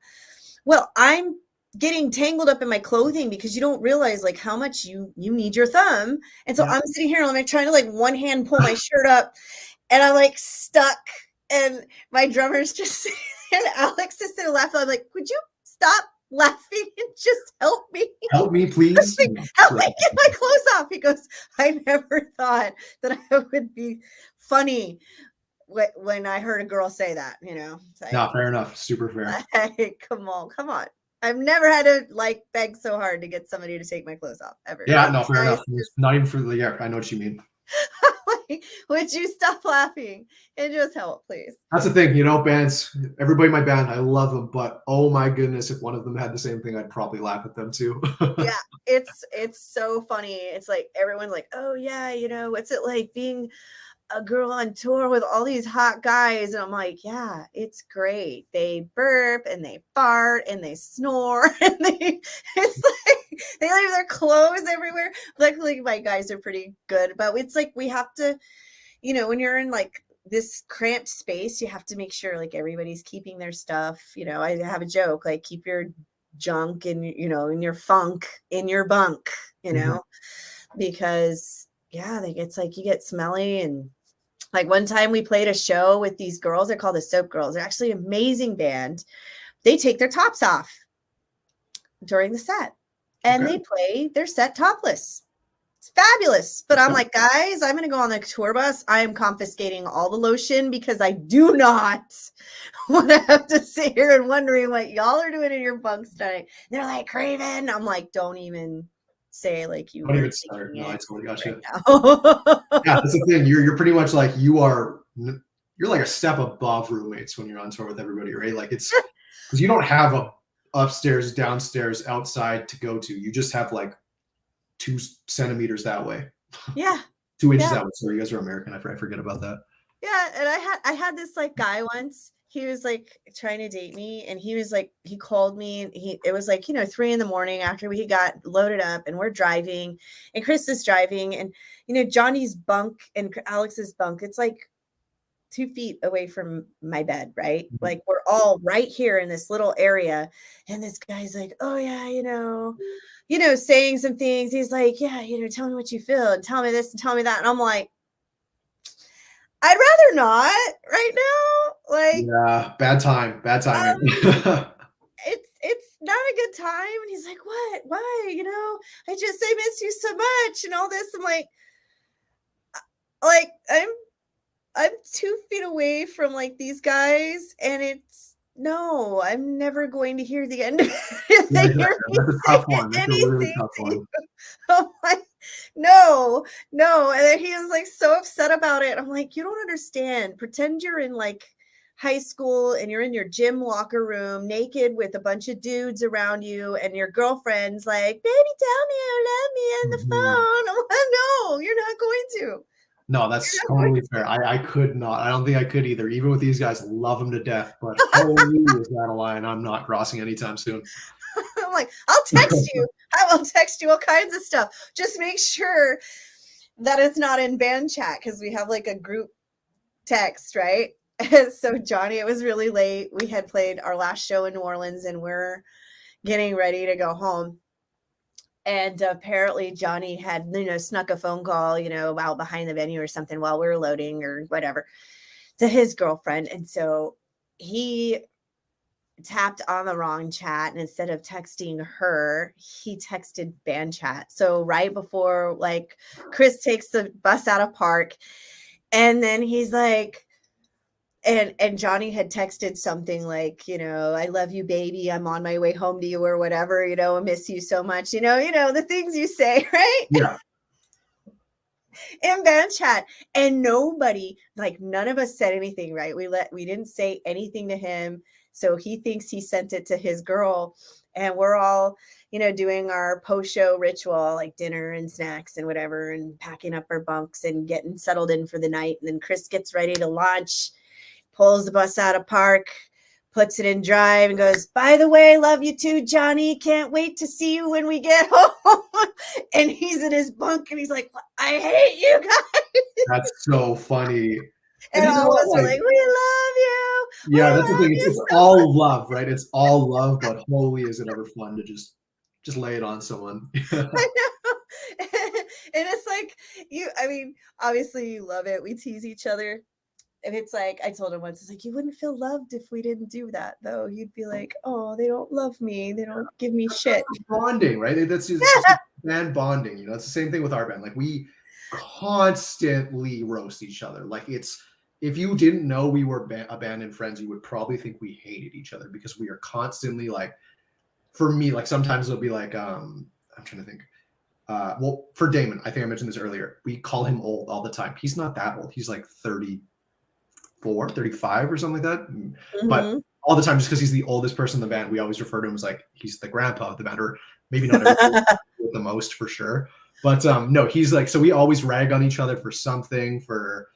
Well, I'm getting tangled up in my clothing because you don't realize, like, how much you need your thumb, and so Yeah. I'm sitting here and I'm trying to, like, one hand pull my shirt up, and I'm, like, stuck, and my drummer's just and Alex is there laughing. I'm like, "Would you stop laughing and just help me? Help me, please. Help me get my clothes off." He goes, "I never thought that I would be funny when I heard a girl say that, It's like, No, fair enough. Super fair. hey, come on, come on. I've never had to, like, beg so hard to get somebody to take my clothes off ever. Yeah, Like, no, fair guys, enough. It's not even for the yeah, I know what you mean. like, would you stop laughing and just help, please? That's the thing, bands, everybody in my band, I love them, but oh my goodness, if one of them had the same thing, I'd probably laugh at them too. Yeah, it's so funny. It's like everyone's like, "Oh yeah, what's it like being a girl on tour with all these hot guys?" And I'm like, "Yeah, it's great. They burp and they fart and they snore and it's like they leave their clothes everywhere." Luckily, my guys are pretty good, but it's like we have to, when you're in like this cramped space, you have to make sure like everybody's keeping their stuff. I have a joke like keep your junk and in your funk in your bunk, Mhm. because yeah, it's like you get smelly. And like one time we played a show with these girls, they're called the Soap Girls. They're actually an amazing band. They take their tops off during the set and Okay. they play their set topless. It's fabulous. But I'm Okay. like, guys, I'm going to go on the tour bus. I am confiscating all the lotion because I do not want to have to sit here and wondering what y'all are doing in your bunks tonight. They're like, Kraevin. I'm like, don't even say like you Don't were even start. thinking No, I it totally got right you. now. Yeah, that's the thing. You're pretty much like you're like a step above roommates when you're on tour with everybody, right? Like it's because you don't have a upstairs, downstairs, outside to go to. You just have like 2 centimeters that way, Yeah. 2 inches Yeah. that way. Sorry, you guys are American. I forget about that. Yeah, and I had this like guy once. He was like trying to date me, and he was like he called me, and it was like 3 in the morning after we got loaded up, and we're driving, and Chris is driving, and Johnny's bunk and Alex's bunk. It's like 2 feet away from my bed, right? Mhm. Like we're all right here in this little area, and this guy's like, "Oh yeah, saying some things." He's like, "Yeah, tell me what you feel, and tell me this, and tell me that," and I'm like, I'd rather not right now. Like, Yeah, bad timing. it's not a good time. And he's like, "What? Why? I miss you so much and all this." I'm like I'm 2 feet away from like these guys, and it's no, I'm never going to hear the end of it if Yeah, they exactly. hear me That's a say tough one. That's a really anything tough to you. one. I'm like, no, no. And then he was like so upset about it. I'm like, you don't understand. Pretend you're in like high school and you're in your gym locker room naked with a bunch of dudes around you, and your girlfriend's like, "Baby, tell me you love me on the Mhm. phone." I'm like, no, you're not going to. No, You're that's not going totally to. fair. I could not. I don't think I could either. Even with these guys, love them to death, but holy is that a line I'm not crossing anytime soon. I'm like, I'll text you. I will text you all kinds of stuff. Just make sure that it's not in band chat because we have like a group text, right? So Johnny, it was really late. We had played our last show in New Orleans and we're getting ready to go home. And apparently Johnny had, snuck a phone call, out behind the venue or something while we were loading or whatever to his girlfriend. And so he tapped on the wrong chat, and instead of texting her, he texted band chat. So right before like Chris takes the bus out of park, and then he's like, and Johnny had texted something like, I love you, baby. I'm on my way home to you, or whatever, I miss you so much, the things you say, right? Yeah. In band chat. And nobody, like none of us said anything, right? We didn't say anything to him. So he thinks he sent it to his girl. And we're all, doing our post-show ritual, like dinner and snacks and whatever, and packing up our bunks and getting settled in for the night. And then Chris gets ready to launch, pulls the bus out of park, puts it in drive, and goes, by the way, love you too, Johnny. Can't wait to see you when we get home. And he's in his bunk, and he's like, I hate you guys. That's so funny. And you know all of what, us are like, we love you. Yeah, that's the thing. It's all love, right? It's all love, but holy, is it ever fun to just lay it on someone. I know. And it's like, obviously you love it. We tease each other. And it's like, I told him once, it's like, you wouldn't feel loved if we didn't do that, though. You'd be like, oh, they don't love me. They don't give me shit. Bonding, right? That's just band bonding. It's the same thing with our band. Like, we constantly roast each other. Like, if you didn't know we were a band and friends, you would probably think we hated each other, because we are constantly like, for me, like sometimes it'll be like, I'm trying to think. Well, for Damon, I think I mentioned this earlier. We call him old all the time. He's not that old. He's like 34, 35 or something like that. Mm-hmm. But all the time, just because he's the oldest person in the band, we always refer to him as like, he's the grandpa of the band, or maybe not the most for sure. But no, he's like, so we always rag on each other for something. For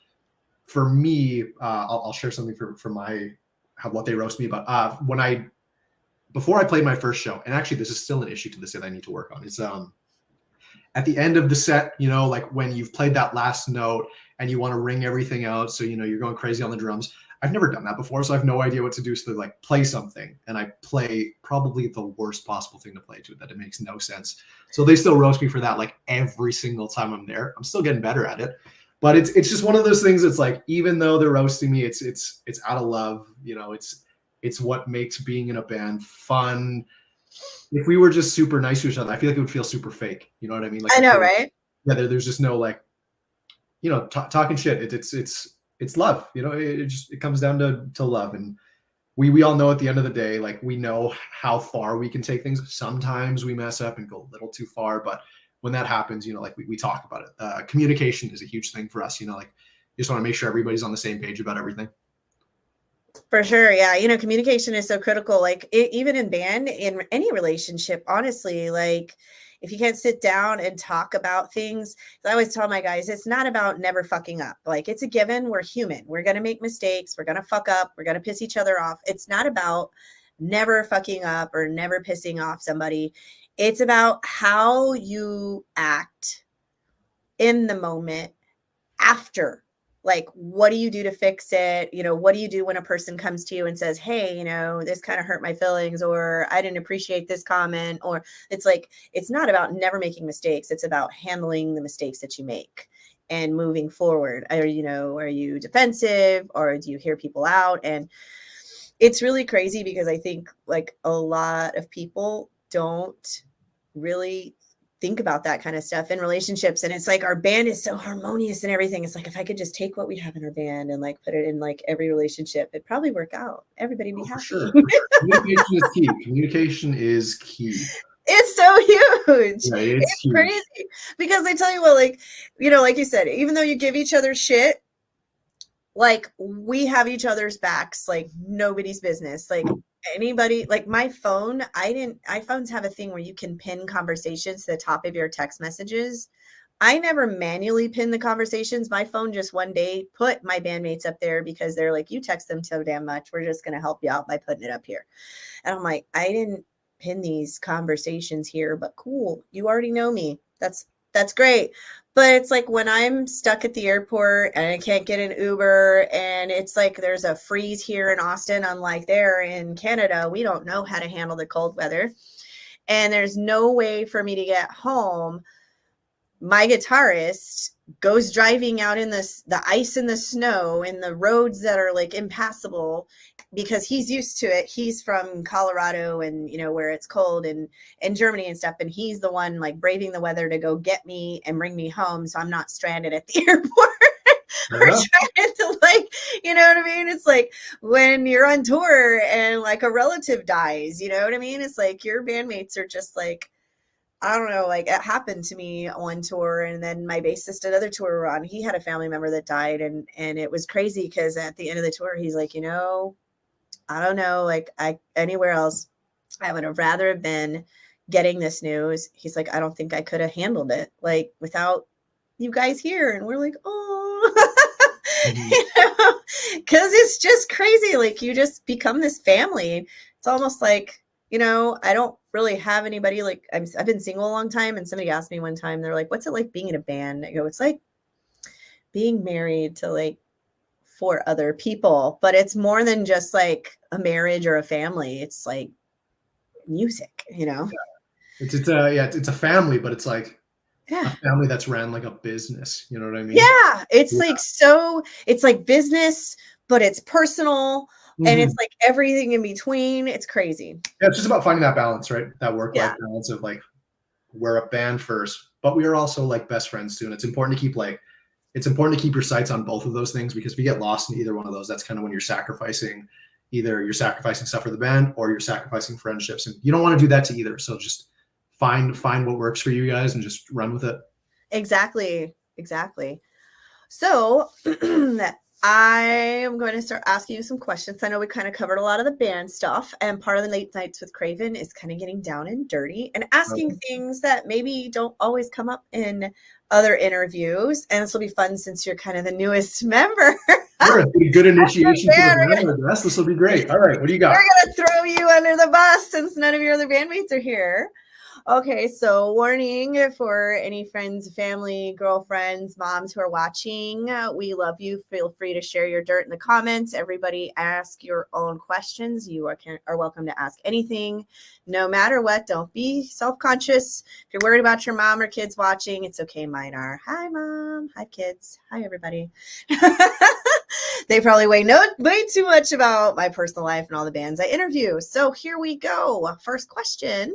me, I'll share something for what they roast me about. Before I played my first show, and actually this is still an issue to this day that I need to work on. It's at the end of the set, like when you've played that last note and you want to ring everything out, so you're going crazy on the drums. I've never done that before, so I have no idea what to do. So they like play something, and I play probably the worst possible thing to play to, that it makes no sense. So they still roast me for that, like every single time I'm there. I'm still getting better at it, but it's just one of those things. It's like, even though they're roasting me, it's out of love. It's what makes being in a band fun. If we were just super nice to each other, I feel like it would feel super fake. You know what I mean? Like, I know, right? Yeah, there's just no like, talking shit. It's love. It comes down to love, and we all know at the end of the day, like, we know how far we can take things. Sometimes we mess up and go a little too far, but when that happens, like we talk about it. Communication is a huge thing for us. Like, you just want to make sure everybody's on the same page about everything. For sure. Yeah. Communication is so critical. Like, even in band, in any relationship, honestly, like, if you can't sit down and talk about things, I always tell my guys, it's not about never fucking up. Like, it's a given. We're human. We're going to make mistakes. We're going to fuck up. We're going to piss each other off. It's not about never fucking up or never pissing off somebody. It's about how you act in the moment after. Like, what do you do to fix it? What do you do when a person comes to you and says, hey, this kind of hurt my feelings, or I didn't appreciate this comment? Or it's like, it's not about never making mistakes. It's about handling the mistakes that you make and moving forward. Are you defensive, or do you hear people out? And it's really crazy, because I think like a lot of people don't really think about that kind of stuff in relationships. And it's like, our band is so harmonious and everything. It's like, if I could just take what we have in our band and like put it in like every relationship, it'd probably work out. Everybody be happy. For sure. Communication is key. Communication is key. It's so huge. Yeah, it's huge. Crazy, because they tell you, well, like, like you said, even though you give each other shit, like, we have each other's backs, like nobody's business. Like, anybody, like my phone, iPhones have a thing where you can pin conversations to the top of your text messages. I never manually pin the conversations. My phone just one day put my bandmates up there, because they're like, you text them so damn much. We're just going to help you out by putting it up here. And I'm like, I didn't pin these conversations here, but cool. You already know me. That's great. But it's like, when I'm stuck at the airport and I can't get an Uber, and it's like there's a freeze here in Austin, unlike there in Canada, we don't know how to handle the cold weather. And there's no way for me to get home. my guitarist goes driving out in the ice and the snow and the roads that are like impassable because he's used to it. He's from Colorado and, you know, where it's cold and in Germany and stuff. And he's the one like braving the weather to go get me and bring me home. So I'm not stranded at the airport. We're trying to like, you know what I mean? It's like when you're on tour and like a relative dies, you know what I mean? It's like your bandmates are just like, I don't know, like it happened to me on tour, and then my bassist another tour we're on, he had a family member that died, and it was crazy because at the end of the tour, he's like, you know, I don't know, like anywhere else, I would have rather have been getting this news. He's like, I don't think I could have handled it like without you guys here, and we're like, oh, you know, because it's just crazy. Like you just become this family. It's almost like, you know, I don't really have anybody like I've been single a long time, and somebody asked me one time, they're like, what's it like being in a band? I go, it's like being married to like 4 other people, but it's more than just like a marriage or a family. It's like music, you know? Yeah. It's a family, but it's like Yeah. a family that's ran like a business. You know what I mean? Yeah. It's like, so it's like business, but it's personal. And it's like everything in between. It's crazy. Yeah, it's just about finding that balance, right? That work-life balance of like, we're a band first, but we are also like best friends too. And it's important to keep your sights on both of those things, because if you get lost in either one of those, that's kind of when you're sacrificing stuff for the band or you're sacrificing friendships. And you don't want to do that to either. So just find what works for you guys and just run with it. Exactly. So I am going to start asking you some questions. I know we kind of covered a lot of the band stuff, and part of the late nights with Kraevin is kind of getting down and dirty and asking things that maybe don't always come up in other interviews. And this will be fun since you're kind of the newest member. Sure, a good initiation to the band, I guess. This will be great. All right, what do you got? We're going to throw you under the bus since none of your other bandmates are here. Okay, so warning for any friends, family, girlfriends, moms who are watching. We love you. Feel free to share your dirt in the comments. Everybody ask your own questions. You are welcome to ask anything, no matter what. Don't be self-conscious. If you're worried about your mom or kids watching, it's okay. Mine are. Hi, Mom. Hi, kids. Hi, everybody. They probably way too much about my personal life and all the bands I interview. So here we go. First question.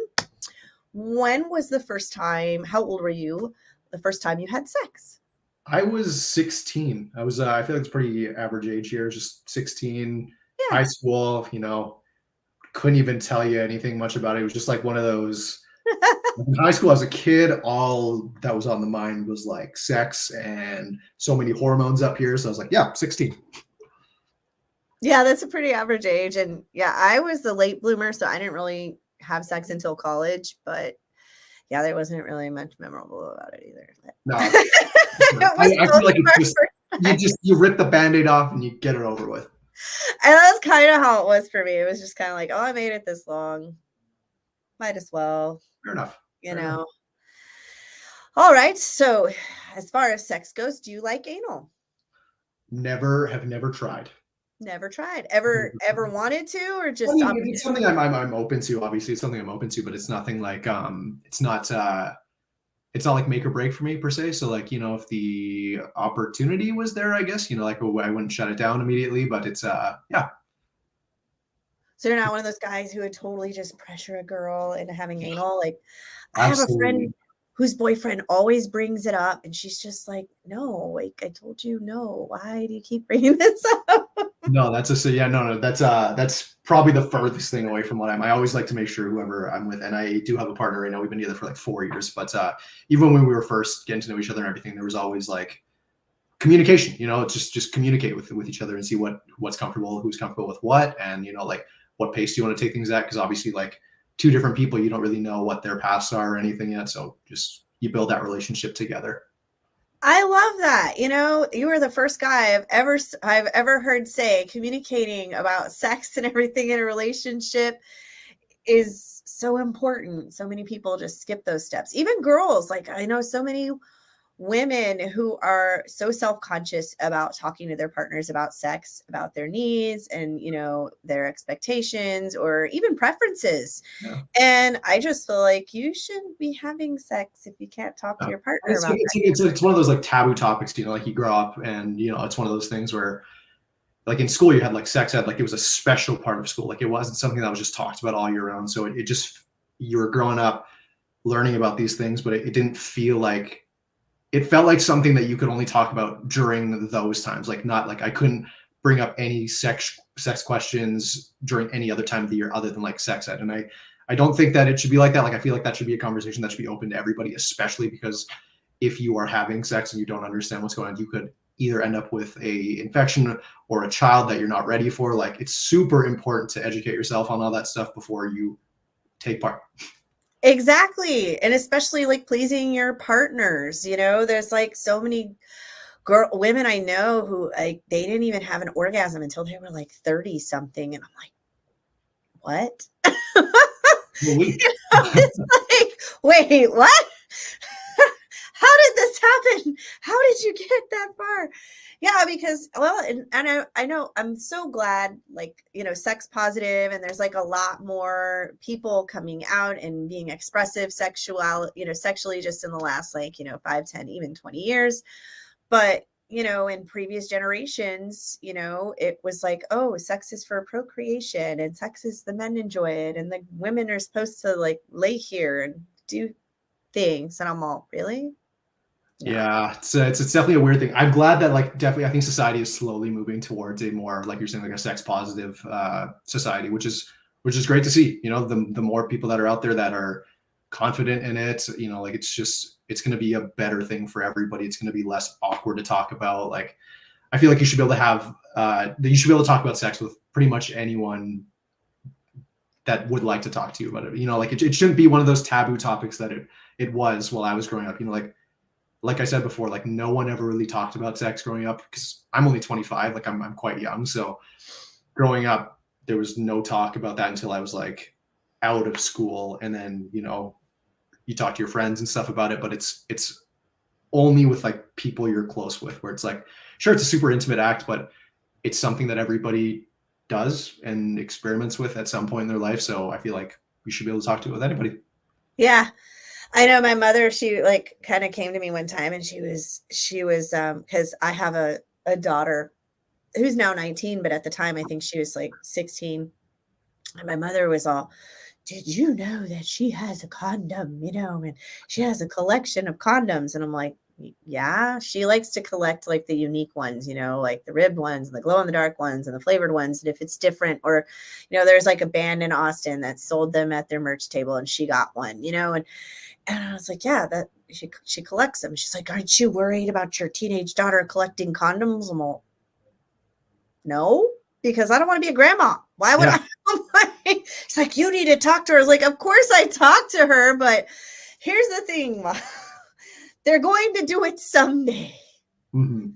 When was the first time, how old were you the first time you had sex? I was 16. I feel like it's pretty average age here, just 16, high school, you know, couldn't even tell you anything much about it. It was just like one of those, in high school as a kid, all that was on the mind was like sex and so many hormones up here. So I was like, yeah, 16. Yeah, that's a pretty average age. And yeah, I was the late bloomer, so I didn't really have sex until college, but yeah, there wasn't really much memorable about it either. No, I feel like it's just you rip the Band-Aid off and you get it over with. And that's kind of how it was for me. It was just kind of like, oh, I made it this long, might as well. Fair enough. You know. All right. So, as far as sex goes, do you like anal? Have never tried. Never tried. Ever wanted to, or just? I mean, it's something I'm open to. Obviously, it's something I'm open to, but it's nothing like it's not like make or break for me per se. So like, you know, if the opportunity was there, I guess, you know, like I wouldn't shut it down immediately. But it's yeah. So you're not one of those guys who would totally just pressure a girl into having anal. Like, Absolutely. I have a friend whose boyfriend always brings it up, and she's just like, no, like I told you, no. Why do you keep bringing this up? No, that's probably the furthest thing away from what I always like to make sure whoever I'm with, and I do have a partner right now. We've been together for like 4 years, but even when we were first getting to know each other and everything, there was always like communication. You know, just communicate with each other and see what's comfortable, who's comfortable with what, and you know, like what pace do you want to take things at? Because obviously, like 2 different people, you don't really know what their pasts are or anything yet. So just you build that relationship together. I love that. You know, you are the first guy I've ever heard say communicating about sex and everything in a relationship is so important. So many people just skip those steps. Even girls, like I know so many women who are so self-conscious about talking to their partners about sex, about their needs and, their expectations or even preferences. Yeah. And I just feel like you shouldn't be having sex if you can't talk to your partner It's, about it's, that. it's one of those like taboo topics, like you grow up and, it's one of those things where like in school you had like sex ed, like it was a special part of school. Like it wasn't something that was just talked about all year round. So it just, you were growing up learning about these things, but it didn't feel like, it felt like something that you could only talk about during those times. Like not like I couldn't bring up any sex questions during any other time of the year other than like sex ed. And I don't think that it should be like that. Like I feel like that should be a conversation that should be open to everybody, especially because if you are having sex and you don't understand what's going on, you could either end up with a infection or a child that you're not ready for. Like it's super important to educate yourself on all that stuff before you take part. Exactly. And especially like pleasing your partners, there's like so many women I know who like they didn't even have an orgasm until they were like 30 something. And I'm like, what? It's like, wait, what? How did this happen? How did you get that far? Yeah, because and I know I'm so glad like, sex positive and there's like a lot more people coming out and being expressive sexually just in the last like, 5, 10, even 20 years. But, in previous generations, it was like, oh, sex is for procreation and sex is the men enjoy it. And the women are supposed to like lay here and do things. And I'm all, really? No. Yeah, it's definitely a weird thing. I'm glad that like definitely I think society is slowly moving towards a more like you're saying like a sex positive society, which is great to see. The more people that are out there that are confident in it, like it's going to be a better thing for everybody. It's going to be less awkward to talk about. Like I feel like you should be able to have you should be able to talk about sex with pretty much anyone that would like to talk to you about it. Like it shouldn't be one of those taboo topics that it was while I was growing up. Like I said before, like no one ever really talked about sex growing up because I'm only 25. Like I'm quite young. So growing up, there was no talk about that until I was like out of school. And then, you talk to your friends and stuff about it, but it's only with like people you're close with where it's like, sure, it's a super intimate act, but it's something that everybody does and experiments with at some point in their life. So I feel like we should be able to talk to it with anybody. Yeah. I know my mother, she like kind of came to me one time and she was because I have a daughter who's now 19, but at the time I think she was like 16. And my mother was all, did you know that she has a condom, and she has a collection of condoms? And I'm like, yeah, she likes to collect like the unique ones, like the ribbed ones and the glow in the dark ones and the flavored ones. And if it's different or, there's like a band in Austin that sold them at their merch table and she got one, and I was like, yeah, that she collects them. She's like, aren't you worried about your teenage daughter collecting condoms? I'm all, no, because I don't want to be a grandma. Why would I? She's like, you need to talk to her. I was like, of course I talk to her, but here's the thing. They're going to do it someday. Mm-hmm.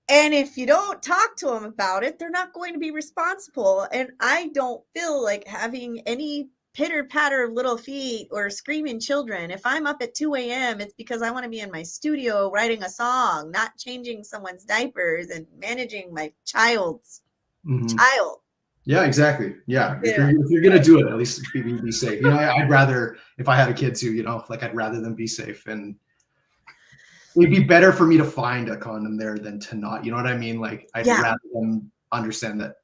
And if you don't talk to them about it, they're not going to be responsible. And I don't feel like having any pitter patter of little feet or screaming children. If I'm up at 2 a.m., it's because I want to be in my studio writing a song, not changing someone's diapers and managing my child's child. Yeah, exactly. Yeah. If you're going to do it, at least be safe. I'd rather, if I had a kid too, like I'd rather them be safe, and it'd be better for me to find a condom there than to not, you know what I mean? Like I'd rather them understand that.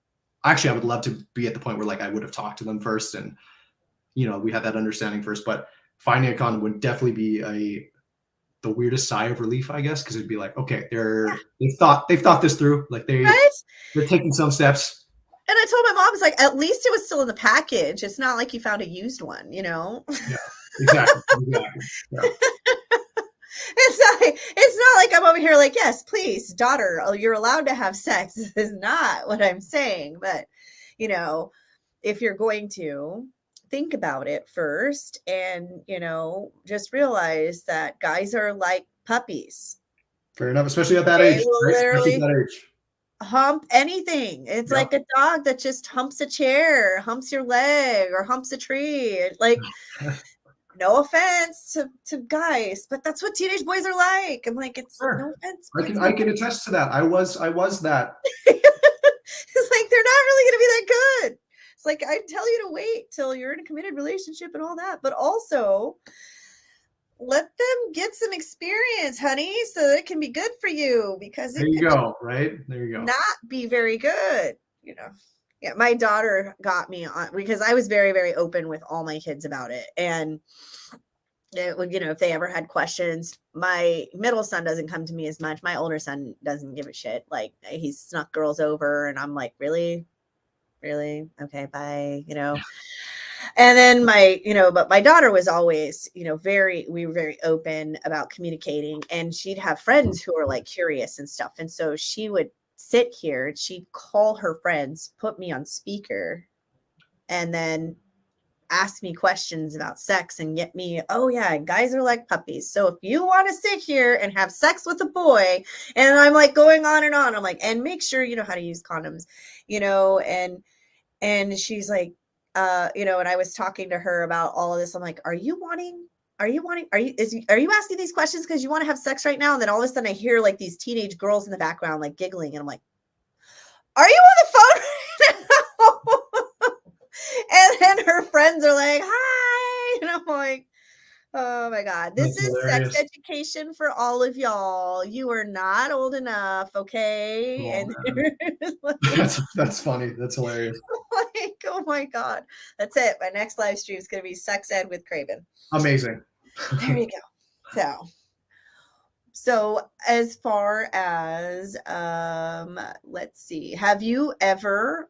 Actually, I would love to be at the point where like I would have talked to them first and, we had that understanding first, but finding a condom would definitely be the weirdest sigh of relief, I guess. Cause it'd be like, okay, they've thought this through. Like they're taking some steps. And I told my mom, it's like, at least it was still in the package. It's not like you found a used one, Yeah, exactly. Yeah. It's not like I'm over here like, yes, please, daughter, you're allowed to have sex. This is not what I'm saying. But, if you're going to think about it first and, just realize that guys are like puppies. Fair enough, especially at that age. Literally hump anything. It's like a dog that just humps a chair, humps your leg, or humps a tree. Like no offense to guys, but that's what teenage boys are like. I'm like, it's no Sure. offense, I but can it's I can attest to that. I was that. it's like they're not really gonna be that good. It's like I tell you to wait till you're in a committed relationship and all that, but also let them get some experience, honey, so that it can be good for you because There it you could go, right? There you go. not be very good, you know. Yeah, my daughter got me on because I was very, very open with all my kids about it. And it would, if they ever had questions, my middle son doesn't come to me as much. My older son doesn't give a shit. Like he's snuck girls over, and I'm like, really? Really? Okay, bye, And then but my daughter was always, we were very open about communicating, and she'd have friends who were like curious and stuff. And so she would sit here, she'd call her friends, put me on speaker, and then ask me questions about sex and get me, oh yeah, guys are like puppies. So if you want to sit here and have sex with a boy, and I'm like going on and on, I'm like, and make sure you know how to use condoms, and she's like, and I was talking to her about all of this. I'm like, are you asking these questions because you want to have sex right now? And then all of a sudden I hear like these teenage girls in the background, like giggling. And I'm like, are you on the phone right now? And then her friends are like, hi. And I'm like, oh my God, this That's is sex hilarious. education for all of y'all. You are not old enough. Okay. Oh And man. That's funny. That's hilarious. like, oh my God. That's it. My next live stream is going to be sex ed with Kraevin. Amazing. There you go. So as far as, let's see, have you ever,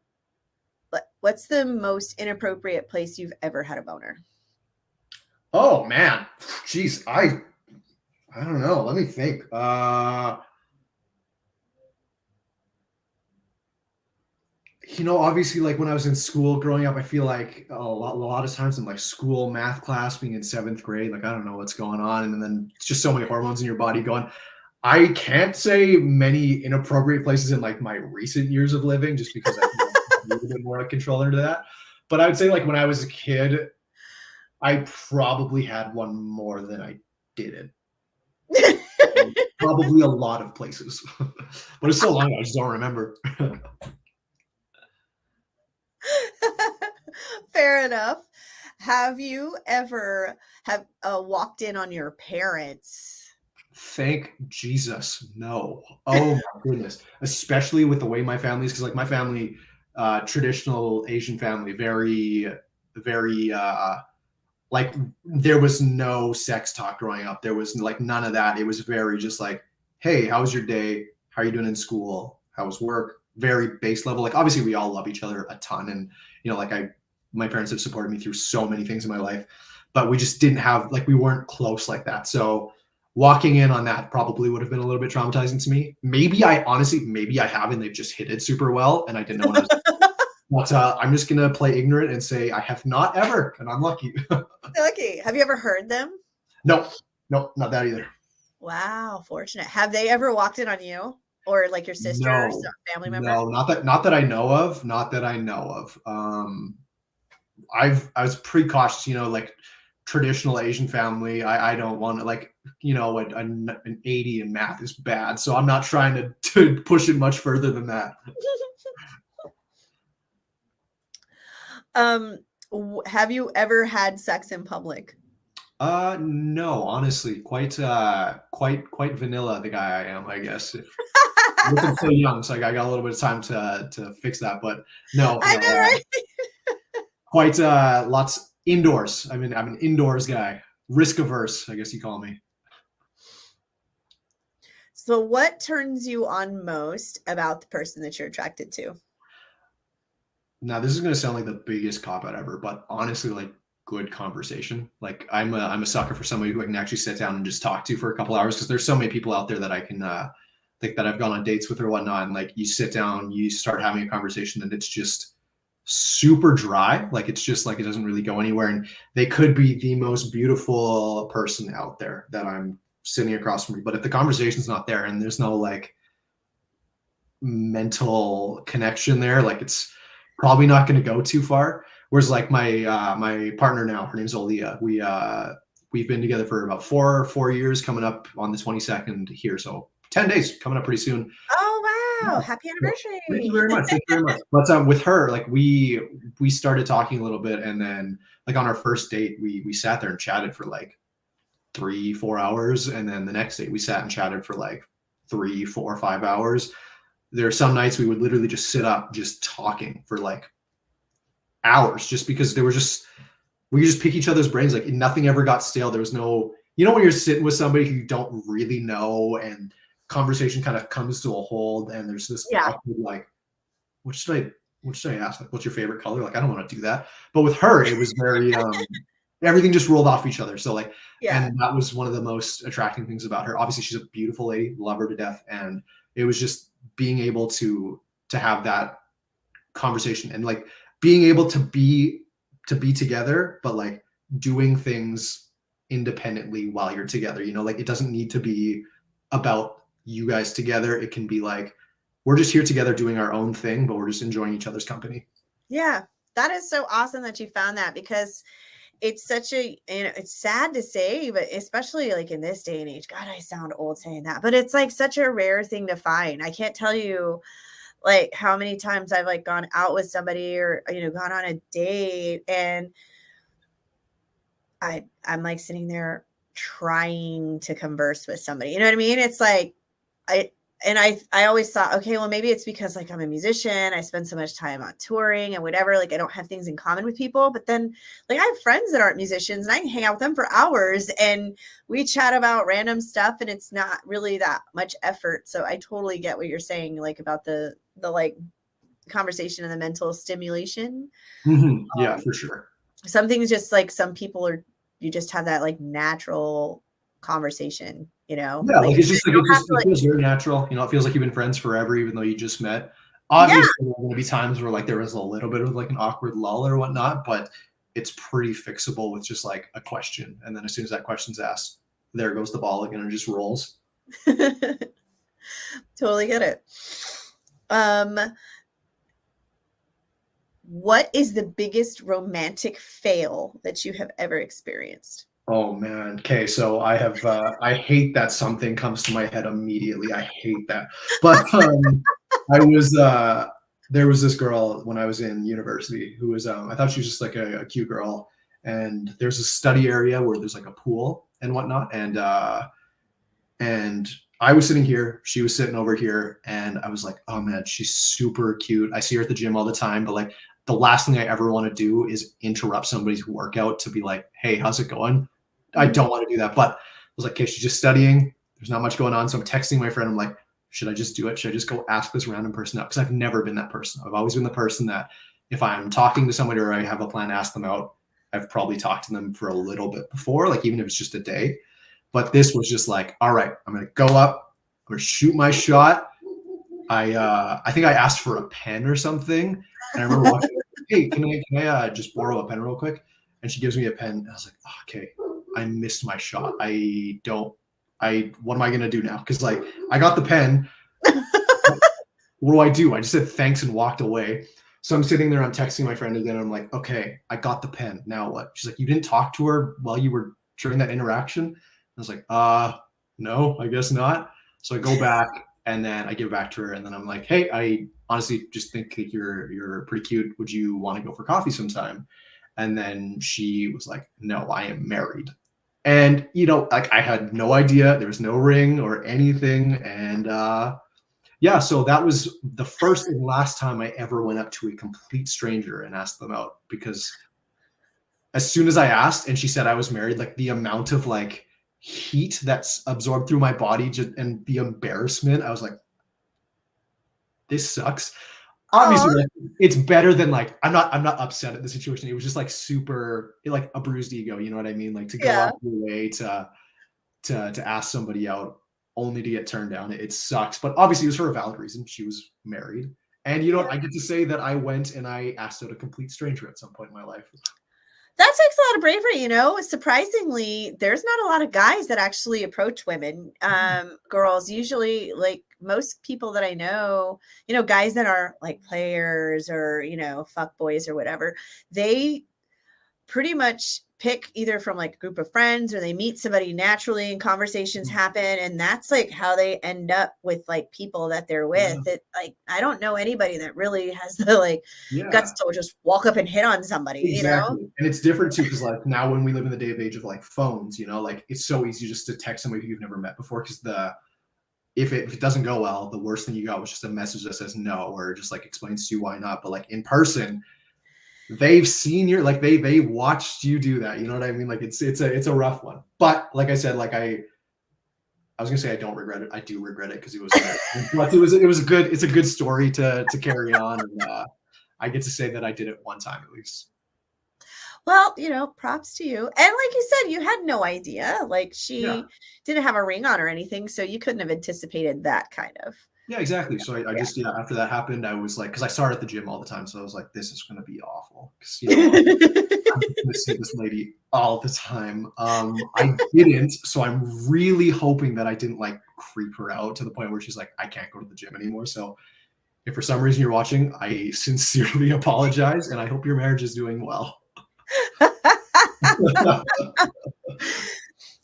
what's the most inappropriate place you've ever had a boner? Oh man. Jeez, I don't know. Let me think. Obviously, like when I was in school growing up, I feel like a lot of times in like school math class, being in seventh grade, like I don't know what's going on, and then it's just so many hormones in your body going. I can't say many inappropriate places in like my recent years of living, just because I feel like I'm a little bit more control into that. But I would say like when I was a kid, I probably had one more than I didn't. Probably a lot of places, but it's so long I just don't remember. Fair enough. Have you ever walked in on your parents? Thank Jesus, no. Oh my goodness, especially with the way my family is, because like my family, traditional Asian family, very, very like there was no sex talk growing up. There was like none of that. It was very just like, hey, how was your day? How are you doing in school? How was work? Very base level. Like obviously we all love each other a ton, and like my parents have supported me through so many things in my life, but we just didn't have, like, we weren't close like that. So walking in on that probably would have been a little bit traumatizing to me. Maybe I have, and they've just hit it super well, and I didn't know when I was. But I'm just gonna play ignorant and say I have not ever, and I'm lucky. Lucky. Have you ever heard them? No, not that either. Wow, fortunate. Have they ever walked in on you or like your sister or No, some family member? no, not that I know of. Not that I know of. I was pretty cautious, like traditional Asian family. I don't want to, like, an 80 in math is bad, so I'm not trying to push it much further than that. Have you ever had sex in public? No, honestly, quite vanilla, the guy I am, I guess. I'm so young, so I got a little bit of time to fix that, but no, I know, right? quite lots indoors. I mean, I'm an indoors guy, risk averse, I guess you call me. So what turns you on most about the person that you're attracted to? Now, this is going to sound like the biggest cop out ever, but honestly, like, good conversation. Like I'm a sucker for somebody who I can actually sit down and just talk to for a couple hours, because there's so many people out there that I can think that I've gone on dates with or whatnot, and like you sit down, you start having a conversation, and it's just super dry. Like it's just like it doesn't really go anywhere, and they could be the most beautiful person out there that I'm sitting across from me, but if the conversation's not there and there's no like mental connection there, like it's probably not going to go too far. Whereas like my partner now, her name's Olia. We've been together for about four years, coming up on the 22nd here. So 10 days coming up pretty soon. Oh, wow. Yeah. Happy Well, thank you anniversary. very much. Thank you very much. But with her, like we started talking a little bit, and then like on our first date, we sat there and chatted for like 3-4 hours, and then the next date we sat and chatted for like 3-4-5 hours. There are some nights we would literally just sit up just talking for like hours, just because there was just we could just pick each other's brains. Like nothing ever got stale. There was no, when you're sitting with somebody who you don't really know, and conversation kind of comes to a hold, and there's this Yeah. awkward like, what should I ask? Like, what's your favorite color? Like, I don't want to do that. But with her, it was very everything just rolled off each other. So like, Yeah. and that was one of the most attracting things about her. Obviously, she's a beautiful lady, love her to death, and it was just being able to have that conversation, and like being able to be together, but like doing things independently while you're together. Like it doesn't need to be about you guys together. It can be like we're just here together doing our own thing, but we're just enjoying each other's company. Yeah. That is so awesome that you found that, because it's such a, it's sad to say, but especially like in this day and age, God, I sound old saying that, but it's like such a rare thing to find. I can't tell you like how many times I've like gone out with somebody, or, gone on a date, and I'm like sitting there trying to converse with somebody. You know what I mean? It's like, I always thought, okay, well, maybe it's because like I'm a musician, I spend so much time on touring and whatever, like I don't have things in common with people. But then like I have friends that aren't musicians, and I can hang out with them for hours, and we chat about random stuff, and it's not really that much effort. So I totally get what you're saying, like about the like conversation and the mental stimulation. Yeah, for sure. Some things just like some people are, you just have that like natural conversation, Yeah, like like you it's said, just you like don't have to it like, feels very natural. It feels like you've been friends forever, even though you just met. yeah. Obviously, there are going to be times where like there was a little bit of like an awkward lull or whatnot, but it's pretty fixable with just like a question, and then as soon as that question's asked, there goes the ball again and it just rolls. Totally get it. Um, what is the biggest romantic fail that you have ever experienced? Oh man. Okay, so I hate that something comes to my head immediately. I hate that. But I was there was this girl when I was in university who was I thought she was just like a cute girl, and there's a study area where there's like a pool and whatnot, and I was sitting here, she was sitting over here, and I was like, oh man, she's super cute. I see her at the gym all the time, but like the last thing I ever want to do is interrupt somebody's workout to be like, hey, how's it going? I don't want to do that. But I was like, okay, she's just studying. There's not much going on. So I'm texting my friend. I'm like, should I just do it? Should I just go ask this random person out? Because I've never been that person. I've always been the person that if I'm talking to somebody or I have a plan to ask them out, I've probably talked to them for a little bit before, like even if it's just a day. But this was just like, all right, I'm gonna go up, I'm gonna shoot my shot. I think I asked for a pen or something, and I remember watching, hey, can I just borrow a pen real quick? And she gives me a pen, and I was like, oh, okay, I missed my shot. What am I gonna do now? Because like I got the pen. What do? I just said thanks and walked away. So I'm sitting there, I'm texting my friend again, and I'm like, okay, I got the pen. Now what? She's like, you didn't talk to her while you were during that interaction? I was like, no, I guess not. So I go back and then I give it back to her, and then I'm like, hey, I honestly just think that you're pretty cute. Would you want to go for coffee sometime? And then she was like, no, I am married. And like I had no idea. There was no ring or anything. And yeah, so that was the first and last time I ever went up to a complete stranger and asked them out, because as soon as I asked and she said I was married, like the amount of like heat that's absorbed through my body and the embarrassment, I was like, this sucks. Obviously, like, it's better than like I'm not upset at the situation. It was just like super like a bruised ego, you know what I mean? Like to go Yeah. out of your way to ask somebody out only to get turned down. It sucks. But obviously it was for a valid reason. She was married. And you know what? I get to say that I went and I asked out a complete stranger at some point in my life. That takes a lot of bravery, you know. Surprisingly, there's not a lot of guys that actually approach women. Girls usually, like most people that I know, you know, guys that are like players or, you know, fuck boys or whatever, they pretty much pick either from like a group of friends or they meet somebody naturally and conversations happen, and that's like how they end up with like people that they're with. Yeah. It like I don't know anybody that really has the like guts Yeah. to just walk up and hit on somebody, you know. Exactly. And it's different too, because like now when we live in the day of age of like phones, you know, like it's so easy just to text somebody who you've never met before, because if it doesn't go well, the worst thing you got was just a message that says no, or just like explains to you why not. But like in person, they've seen your like they watched you do that. You know what I mean? Like it's a rough one. But like I said, like I was gonna say I don't regret it. I do regret it because it was but it's a good story to carry on, and I get to say that I did it one time at least. Well, you know, props to you. And like you said, you had no idea. Like Yeah. she didn't have a ring on or anything, so you couldn't have anticipated that kind of. Yeah, exactly. So I Yeah. just, yeah, after that happened, I was like, because I started at the gym all the time, so I was like, this is going to be awful. Because you know, I'm going to see this lady all the time. I didn't, so I'm really hoping that I didn't like creep her out to the point where she's like, I can't go to the gym anymore. So if for some reason you're watching, I sincerely apologize, and I hope your marriage is doing well.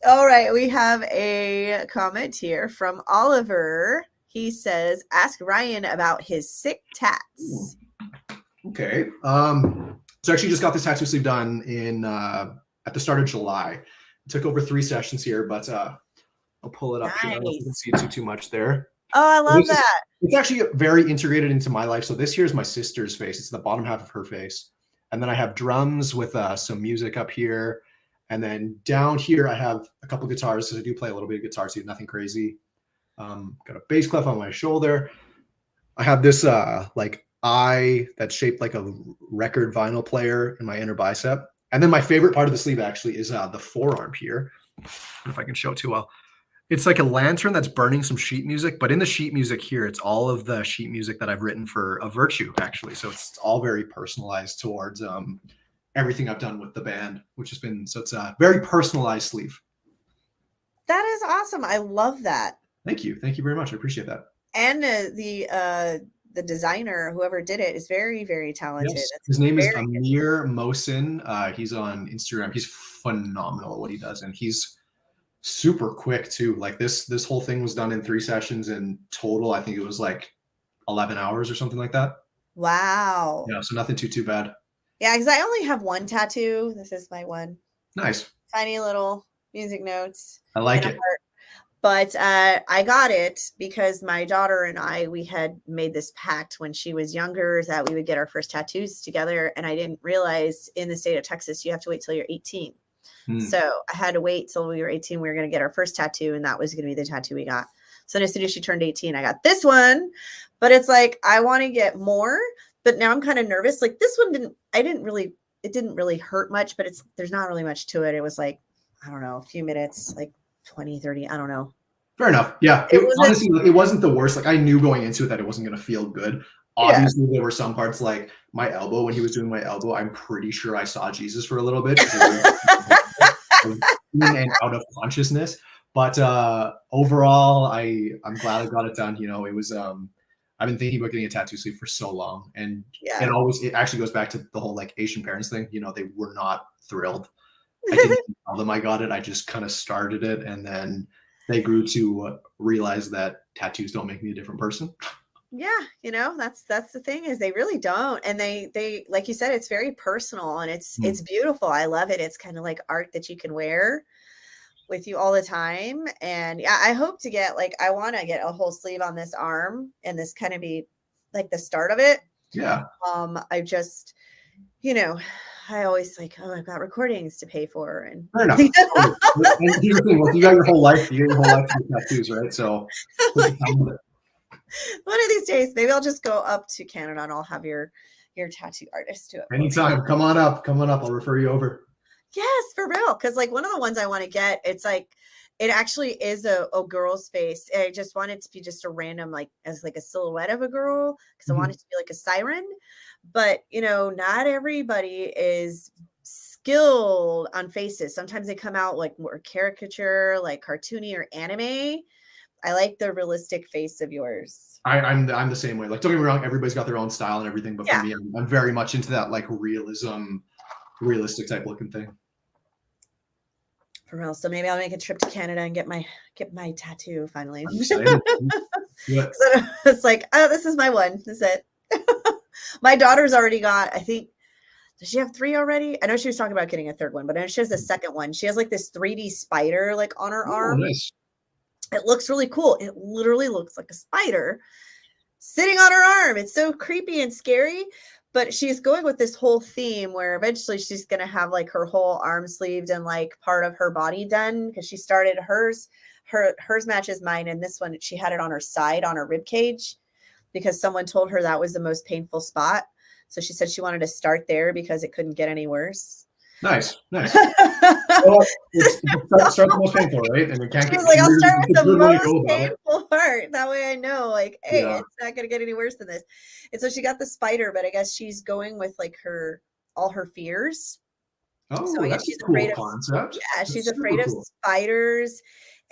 All right, we have a comment here from Oliver. He says, "Ask Ryan about his sick tats." Okay. So actually just got this tattoo sleeve done in at the start of July. It took over 3 sessions here, but I'll pull it up here. I don't know if you can see it too much there. Oh, I love that. It's actually very integrated into my life. So this here is my sister's face. It's the bottom half of her face. And then I have drums with some music up here. And then down here, I have a couple guitars, because I do play a little bit of guitar, so nothing crazy. Got a bass clef on my shoulder. I have this like eye that's shaped like a record vinyl player in my inner bicep. And then my favorite part of the sleeve actually is the forearm here. I don't know if I can show it too well. It's like a lantern that's burning some sheet music, but in the sheet music here, it's all of the sheet music that I've written for A Virtue, actually. So it's all very personalized towards everything I've done with the band, which has been, so it's a very personalized sleeve. That is awesome. I love that. Thank you. Thank you very much. I appreciate that. And the designer, whoever did it, is very, very talented. Yes. His name is Amir Mohsin. He's on Instagram. He's phenomenal at what he does, and he's super quick too. Like this whole thing was done in 3 sessions in total. I think it was like 11 hours or something like that. Wow. Yeah, so nothing too bad. Yeah, because I only have one tattoo. This is my one. Nice. Tiny little music notes. I like it. But I got it because my daughter and we had made this pact when she was younger that we would get our first tattoos together. And I didn't realize in the state of Texas, you have to wait till you're 18. So I had to wait till we were 18. We were going to get our first tattoo, and that was going to be the tattoo we got. So as soon as she turned 18, I got this one. But it's like, I want to get more, but now I'm kind of nervous. Like this one it didn't really hurt much, but there's not really much to it. It was like, I don't know, a few minutes, like 20, 30, I don't know. Fair enough. Yeah. Honestly, it wasn't the worst. Like I knew going into it that it wasn't going to feel good. Obviously, there were some parts like my elbow, when he was doing my elbow, I'm pretty sure I saw Jesus for a little bit. In and out of consciousness. But overall, I'm glad I got it done. You know, it was I've been thinking about getting a tattoo sleeve for so long. And it actually goes back to the whole like Asian parents thing. You know, they were not thrilled. I didn't tell them I got it. I just kind of started it, and then they grew to realize that tattoos don't make me a different person. Yeah, you know, that's the thing, is they really don't. And they like you said, it's very personal, and it's beautiful. I love it. It's kind of like art that you can wear with you all the time. And yeah, I hope to get I want to get a whole sleeve on this arm, and this kind of be like the start of it. Yeah. I just, you know, I always like, oh, I've got recordings to pay for. And fair enough. And here's the thing, well, you got your whole life to do tattoos, right? So one of these days, maybe I'll just go up to Canada and I'll have your tattoo artist do it. Anytime. Come on up. I'll refer you over. Yes, for real. Because like one of the ones I want to get, it's like, it actually is a girl's face. I just want it to be just a random, like as like a silhouette of a girl, because I want it to be like a siren. But you know, not everybody is skilled on faces. Sometimes they come out like more caricature, like cartoony or anime. I like the realistic face of yours. I'm the same way. Like, don't get me wrong, everybody's got their own style and everything, but for me, I'm very much into that like realistic type looking thing. For real. So maybe I'll make a trip to Canada and get my tattoo finally. I'm excited. Yeah. It's like, oh, this is my one. This is it. My daughter's already got, I think, does she have 3 already? I know she was talking about getting a 3rd one, but I know she has the 2nd one. She has like this 3D spider like on her arm. Nice. It looks really cool. It literally looks like a spider sitting on her arm. It's so creepy and scary, but she's going with this whole theme where eventually she's going to have like her whole arm sleeved and like part of her body done, because she started hers matches mine, and this one she had it on her side on her rib cage because someone told her that was the most painful spot. So she said she wanted to start there because it couldn't get any worse. Nice. Well, start the most painful, right? And it can't get. Like, I'll start with the most painful part. That way, I know, like, hey, it's not gonna get any worse than this. And so she got the spider, but I guess she's going with like all her fears. Oh, so I guess she's afraid of concept. Yeah, she's afraid of spiders,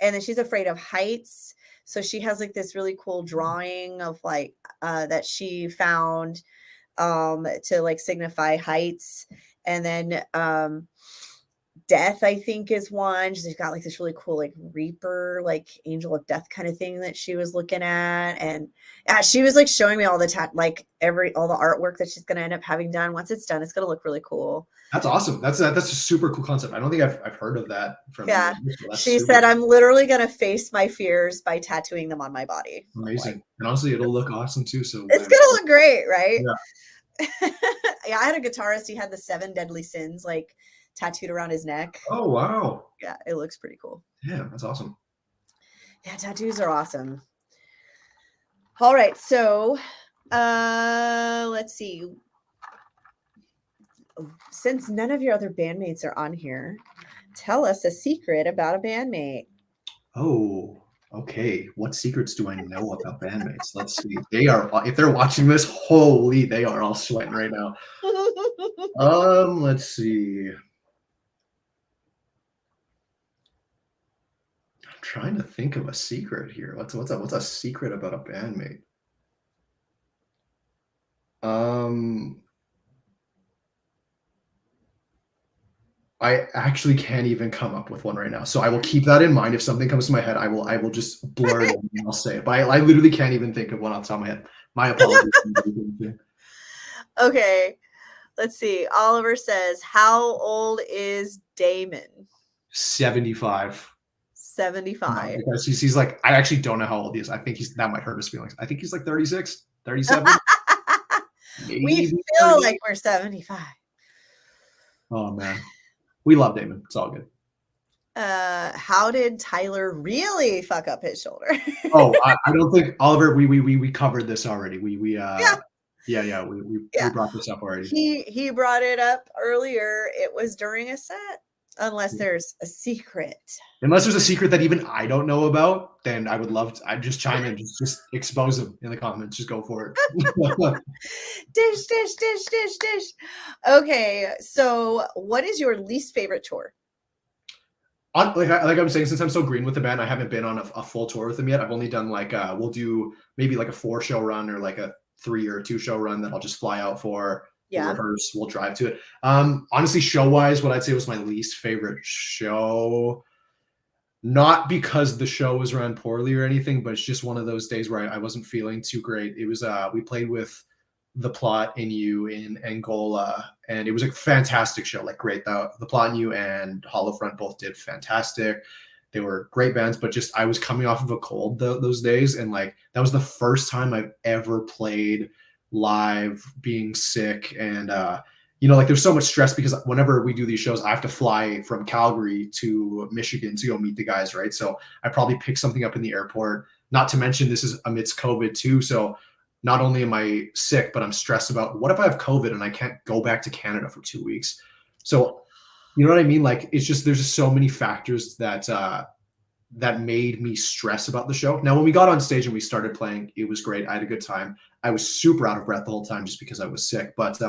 and then she's afraid of heights. So she has like this really cool drawing of like that she found to like signify heights. And then death, I think, is one. She's got like this really cool like reaper, like angel of death kind of thing that she was looking at. And she was like showing me all the all the artwork that she's gonna end up having done. Once it's done, it's gonna look really cool. That's awesome. That's a super cool concept. I don't think I've heard of that from you. She said, I'm literally gonna face my fears by tattooing them on my body. Amazing. Like, and honestly, it'll look awesome too. So it's gonna look great, right? Yeah. Yeah, I had a guitarist. He had the 7 deadly sins like tattooed around his neck. Oh wow! Yeah, it looks pretty cool. Yeah, that's awesome. Yeah, tattoos are awesome. All right, so let's see. Since none of your other bandmates are on here, tell us a secret about a bandmate. Oh. Okay, what secrets do I know about bandmates? Let's see. If they're watching this, holy, they are all sweating right now. Let's see. I'm trying to think of a secret here. What's a secret about a bandmate? I actually can't even come up with one right now. So I will keep that in mind. If something comes to my head, I will just blur it and I'll say it. But I literally can't even think of one off the top of my head. My apologies. Okay. Let's see. Oliver says, how old is Damon? 75. 75. Because he's like, I actually don't know how old he is. I think that might hurt his feelings. I think he's like 36, 37. We feel like we're 75. Oh man. We love Damon. It's all good. How did Tyler really fuck up his shoulder? Oh, I don't think Oliver. We covered this already. We brought this up already. He brought it up earlier. It was during a set. Unless there's a secret. Unless there's a secret that even I don't know about, then I would love to. I'd just chime in, just expose them in the comments. Just go for it. Dish. Okay, so what is your least favorite tour? Like I'm saying, since I'm so green with the band, I haven't been on a full tour with them yet. I've only done like we'll do maybe like a 4-show run or like a 3 or 2-show run that I'll just fly out for. Yeah. We'll rehearse, we'll drive to it. Honestly, show-wise, what I'd say was my least favorite show. Not because the show was run poorly or anything, but it's just one of those days where I wasn't feeling too great. It was we played with The Plot in You in Angola, and it was a fantastic show. Like great. The Plot in You and Hollow Front both did fantastic. They were great bands, but just I was coming off of a cold those days, and like that was the first time I've ever played live, being sick, and like there's so much stress because whenever we do these shows, I have to fly from Calgary to Michigan to go meet the guys, right? So I probably pick something up in the airport. Not to mention this is amidst COVID too, so not only am I sick, but I'm stressed about what if I have COVID and I can't go back to Canada for 2 weeks. So you know what I mean? Like it's just there's just so many factors that made me stress about the show. Now, when we got on stage and we started playing, it was great. I had a good time. I was super out of breath the whole time just because I was sick. But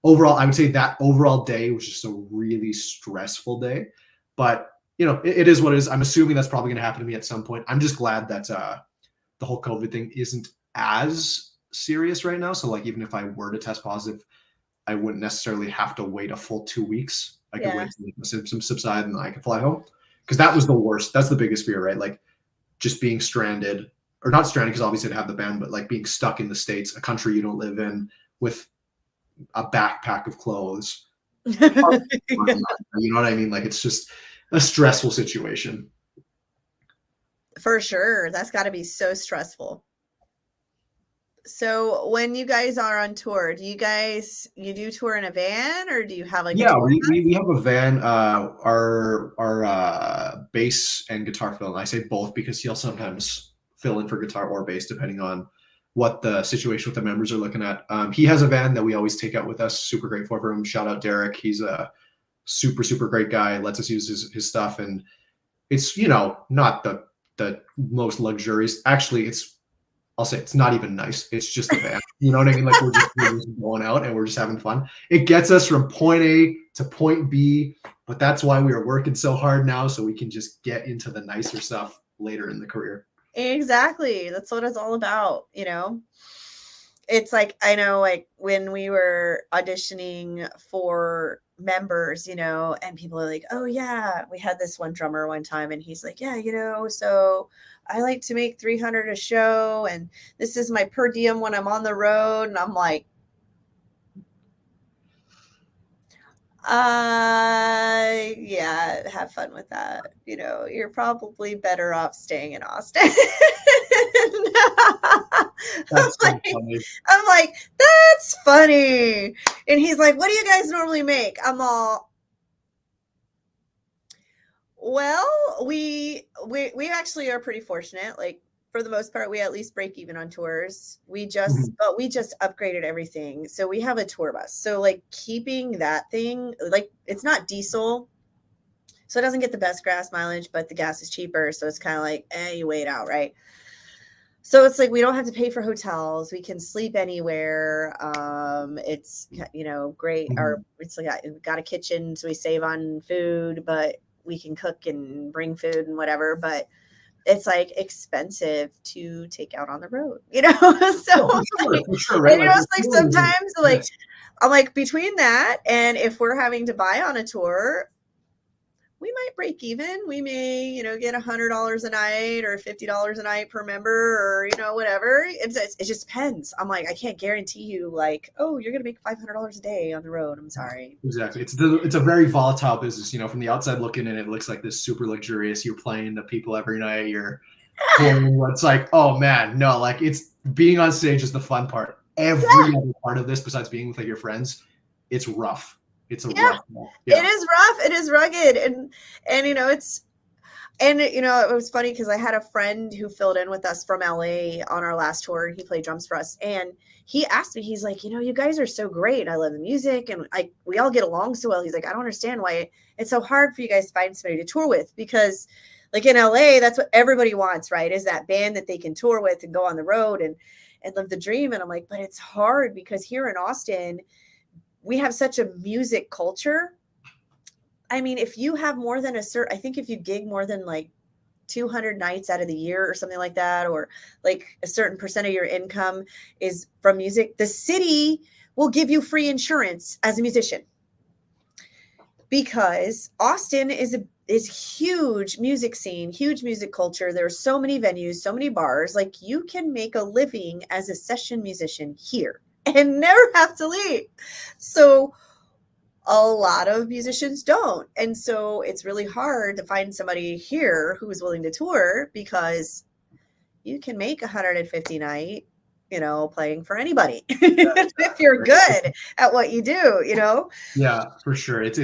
overall, I would say that overall day was just a really stressful day. But it is what it is. I'm assuming that's probably going to happen to me at some point. I'm just glad that the whole COVID thing isn't as serious right now. So like, even if I were to test positive, I wouldn't necessarily have to wait a full 2 weeks. I could wait till the symptoms subside and I could fly home. Because that was the worst. That's the biggest fear, right? Like just being stranded, or not stranded because obviously I'd have the band, but like being stuck in the States, a country you don't live in, with a backpack of clothes. You know what I mean? Like it's just a stressful situation. For sure. That's got to be so stressful. So when you guys are on tour, you do tour in a van, or do you have like Yeah, we have a van. Our bass and guitar fill, and I say both because he'll sometimes fill in for guitar or bass depending on what the situation with the members are looking at. He has a van that we always take out with us. Super grateful for him. Shout out Derek. He's a super great guy. Lets us use his stuff, and it's not the most luxurious. Actually, I'll say it's not even nice. It's just a van. You know what I mean? Like we're just going out and we're just having fun. It gets us from point A to point B, but that's why we are working so hard now, so we can just get into the nicer stuff later in the career. Exactly. That's what it's all about, It's like, I know, like when we were auditioning for members, and people are like, oh yeah, we had this one drummer one time and he's like, yeah, so I like to make 300 a show and this is my per diem when I'm on the road. And I'm like, yeah, have fun with that. You're probably better off staying in Austin. I'm like, that's funny. And he's like, what do you guys normally make? I'm all, well, we actually are pretty fortunate. Like for the most part, we at least break even on tours. But we just upgraded everything. So we have a tour bus. So like keeping that thing, like it's not diesel. So it doesn't get the best gas mileage, but the gas is cheaper. So it's kind of like, you wait out, right? So it's like we don't have to pay for hotels. We can sleep anywhere. It's great. It's like we got a kitchen, so we save on food, but we can cook and bring food and whatever. But it's like expensive to take out on the road, So for sure, right? It's like sometimes like I'm like between that and if we're having to buy on a tour, we might break even. We may, get $100 a night or $50 a night per member or, whatever. It just depends. I'm like, I can't guarantee you like, oh, you're going to make $500 a day on the road. I'm sorry. Exactly. It's a very volatile business. From the outside looking in, it looks like this super luxurious. You're playing to people every night. You're playing what's like, oh man, no, like it's being on stage is the fun part. Every other part of this, besides being with like your friends, it's rough. It's a rough one. Yeah. It is rough. It is rugged. And it was funny because I had a friend who filled in with us from LA on our last tour. He played drums for us. And he asked me, he's like, you guys are so great. I love the music and we all get along so well. He's like, I don't understand why it's so hard for you guys to find somebody to tour with, because like in LA, that's what everybody wants, right? Is that band that they can tour with and go on the road and live the dream. And I'm like, but it's hard because here in Austin, we have such a music culture. I mean, if you have more than I think if you gig more than like 200 nights out of the year or something like that, or like a certain percent of your income is from music, the city will give you free insurance as a musician. Because Austin is huge music scene, huge music culture. There are so many venues, so many bars. Like you can make a living as a session musician here and never have to leave. So a lot of musicians don't. And so it's really hard to find somebody here who is willing to tour because you can make 150 a night, playing for anybody if you're good at what you do, Yeah, for sure. It's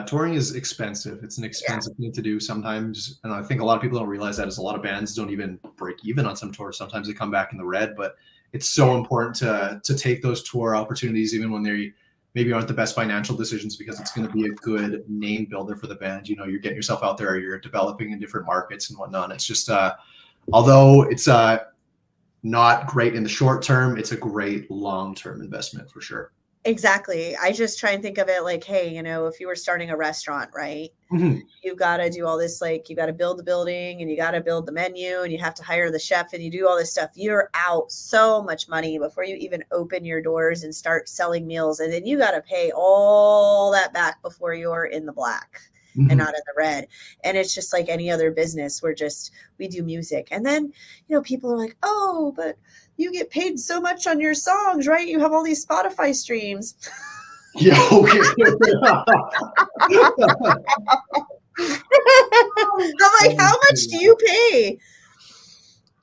touring is expensive. It's an expensive thing to do sometimes. And I think a lot of people don't realize that, as a lot of bands don't even break even on some tours. Sometimes they come back in the red, but it's so important to take those tour opportunities, even when they maybe aren't the best financial decisions, because it's going to be a good name builder for the band. You're getting yourself out there, you're developing in different markets and whatnot. It's just, although it's not great in the short term, it's a great long-term investment for sure. Exactly. I just try and think of it like, hey, if you were starting a restaurant, right? Mhm. You got to do all this, like, you got to build the building and you got to build the menu and you have to hire the chef and you do all this stuff. You're out so much money before you even open your doors and start selling meals. And then you got to pay all that back before you're in the black and Mhm. not in the red. And it's just like any other business. We do music. And then, people are like, oh, but you get paid so much on your songs, right? You have all these Spotify streams. Yeah. Okay. I'm like, how much do you pay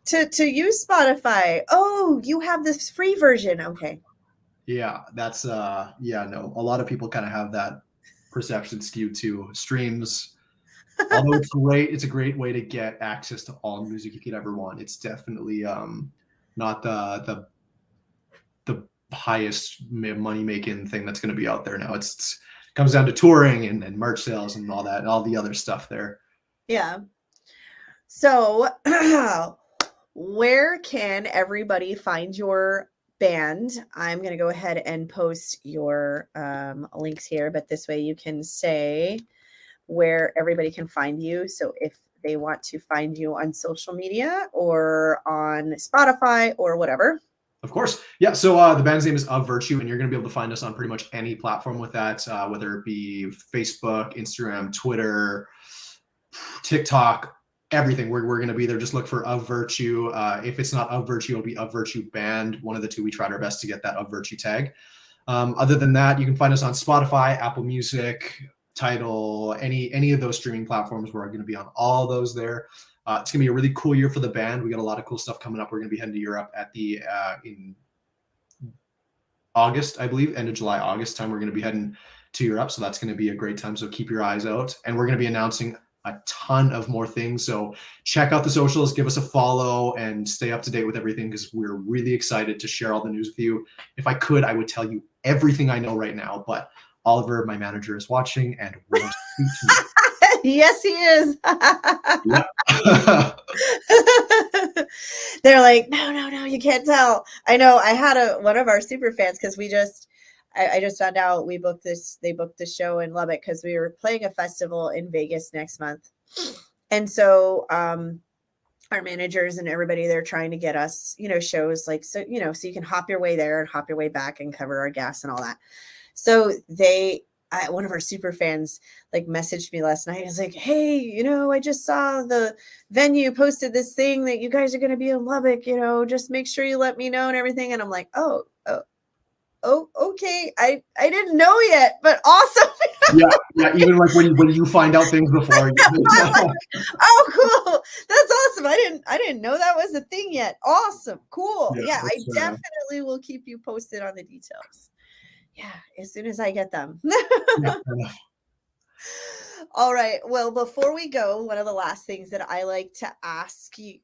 to use Spotify? Oh, you have this free version. Okay. Yeah, that's yeah, no. A lot of people kind of have that perception skewed to streams. Although it's a great way to get access to all music you could ever want. It's definitely not the highest money making thing that's going to be out there now. It's comes down to touring and merch sales and all that and all the other stuff there. Yeah. So, where can everybody find your band? I'm going to go ahead and post your links here, but this way you can say where everybody can find you. So if they want to find you on social media or on Spotify or whatever. Of course. Yeah. So the band's name is Of Virtue, and you're going to be able to find us on pretty much any platform with that, whether it be Facebook, Instagram, Twitter, TikTok, everything. We're going to be there. Just look for Of Virtue. If it's not Of Virtue, it'll be Of Virtue Band. One of the two. We tried our best to get that Of Virtue tag. Other than that, you can find us on Spotify, Apple Music, Tidal, any of those streaming platforms. We're going to be on all those there. It's going to be a really cool year for the band. We got a lot of cool stuff coming up. We're going to be heading to Europe at the in August, I believe, end of July, August time. We're going to be heading to Europe, so that's going to be a great time. So keep your eyes out, and we're going to be announcing a ton of more things. So check out the socials, give us a follow, and stay up to date with everything because we're really excited to share all the news with you. If I could, I would tell you everything I know right now, but Oliver, my manager, is watching and won't speak to me. Yes, he is. Yeah. They're like, no, you can't tell. I know. I had one of our super fans because I just found out they booked this show in Lubbock because we were playing a festival in Vegas next month. And so our managers and everybody, they're trying to get us, shows like, so you can hop your way there and hop your way back and cover our gas and all that. So one of our super fans like messaged me last night. I was like, hey, I just saw the venue posted this thing that you guys are going to be in Lubbock, just make sure you let me know and everything. And I'm like, oh, okay. I didn't know yet, but awesome. Yeah. Even like when you find out things before. Oh, cool. That's awesome. I didn't know that was a thing yet. Awesome. Cool. Yeah, I definitely will keep you posted on the details. Yeah, as soon as I get them. Yeah, All right. Well, before we go, one of the last things that I like to ask you,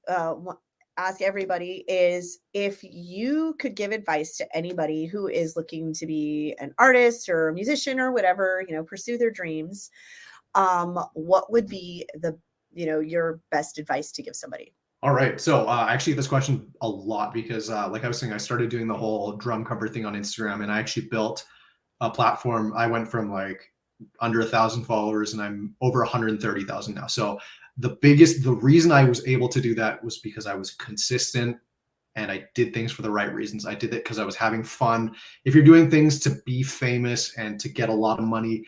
ask everybody is if you could give advice to anybody who is looking to be an artist or a musician or whatever, pursue their dreams. What would be your best advice to give somebody? All right. So I actually get this question a lot because like I was saying, I started doing the whole drum cover thing on Instagram, and I actually built a platform. I went from like under 1,000 followers and I'm over 130,000 now. So the reason I was able to do that was because I was consistent and I did things for the right reasons. I did it because I was having fun. If you're doing things to be famous and to get a lot of money,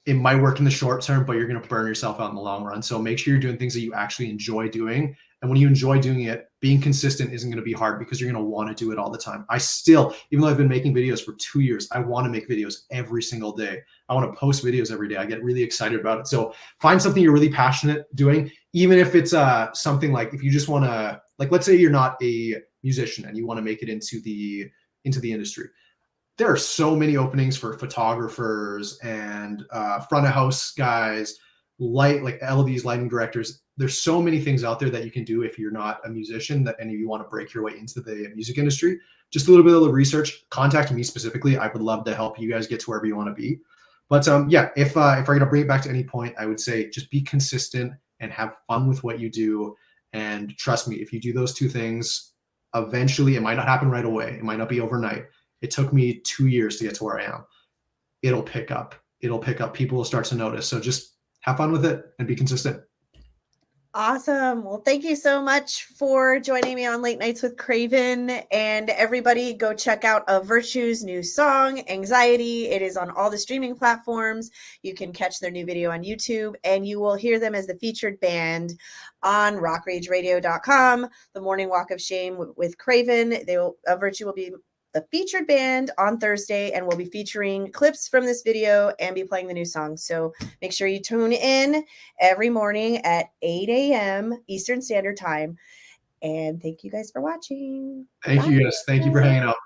it might work in the short term, but you're going to burn yourself out in the long run. So make sure you're doing things that you actually enjoy doing. And when you enjoy doing it, being consistent isn't going to be hard because you're going to want to do it all the time. I still, even though I've been making videos for 2 years, I want to make videos every single day. I want to post videos every day. I get really excited about it. So find something you're really passionate doing, even if it's something like if you just want to, like, let's say you're not a musician and you want to make it into the industry. There are so many openings for photographers and front of house guys, like LEDs, lighting directors. There's so many things out there that you can do if you're not a musician and you want to break your way into the music industry. Just a little bit of research. Contact me specifically. I would love to help you guys get to wherever you want to be. But yeah, if I'm going to bring it back to any point, I would say just be consistent and have fun with what you do. And trust me, if you do those two things, eventually it might not happen right away. It might not be overnight. It took me 2 years to get to where I am. It'll pick up. It'll pick up. People will start to notice. So just have fun with it and be consistent. Awesome. Well, thank you so much for joining me on Late Nights with Kraevin. And everybody go check out A Virtue's new song, Anxiety. It is on all the streaming platforms. You can catch their new video on YouTube, and you will hear them as the featured band on rockrageradio.com. The Morning Walk of Shame with Kraevin. A Virtue will be the featured band on Thursday, and we'll be featuring clips from this video and be playing the new song. So make sure you tune in every morning at 8 a.m. Eastern Standard Time. And thank you guys for watching. Thank you, guys. Thank you for hanging out.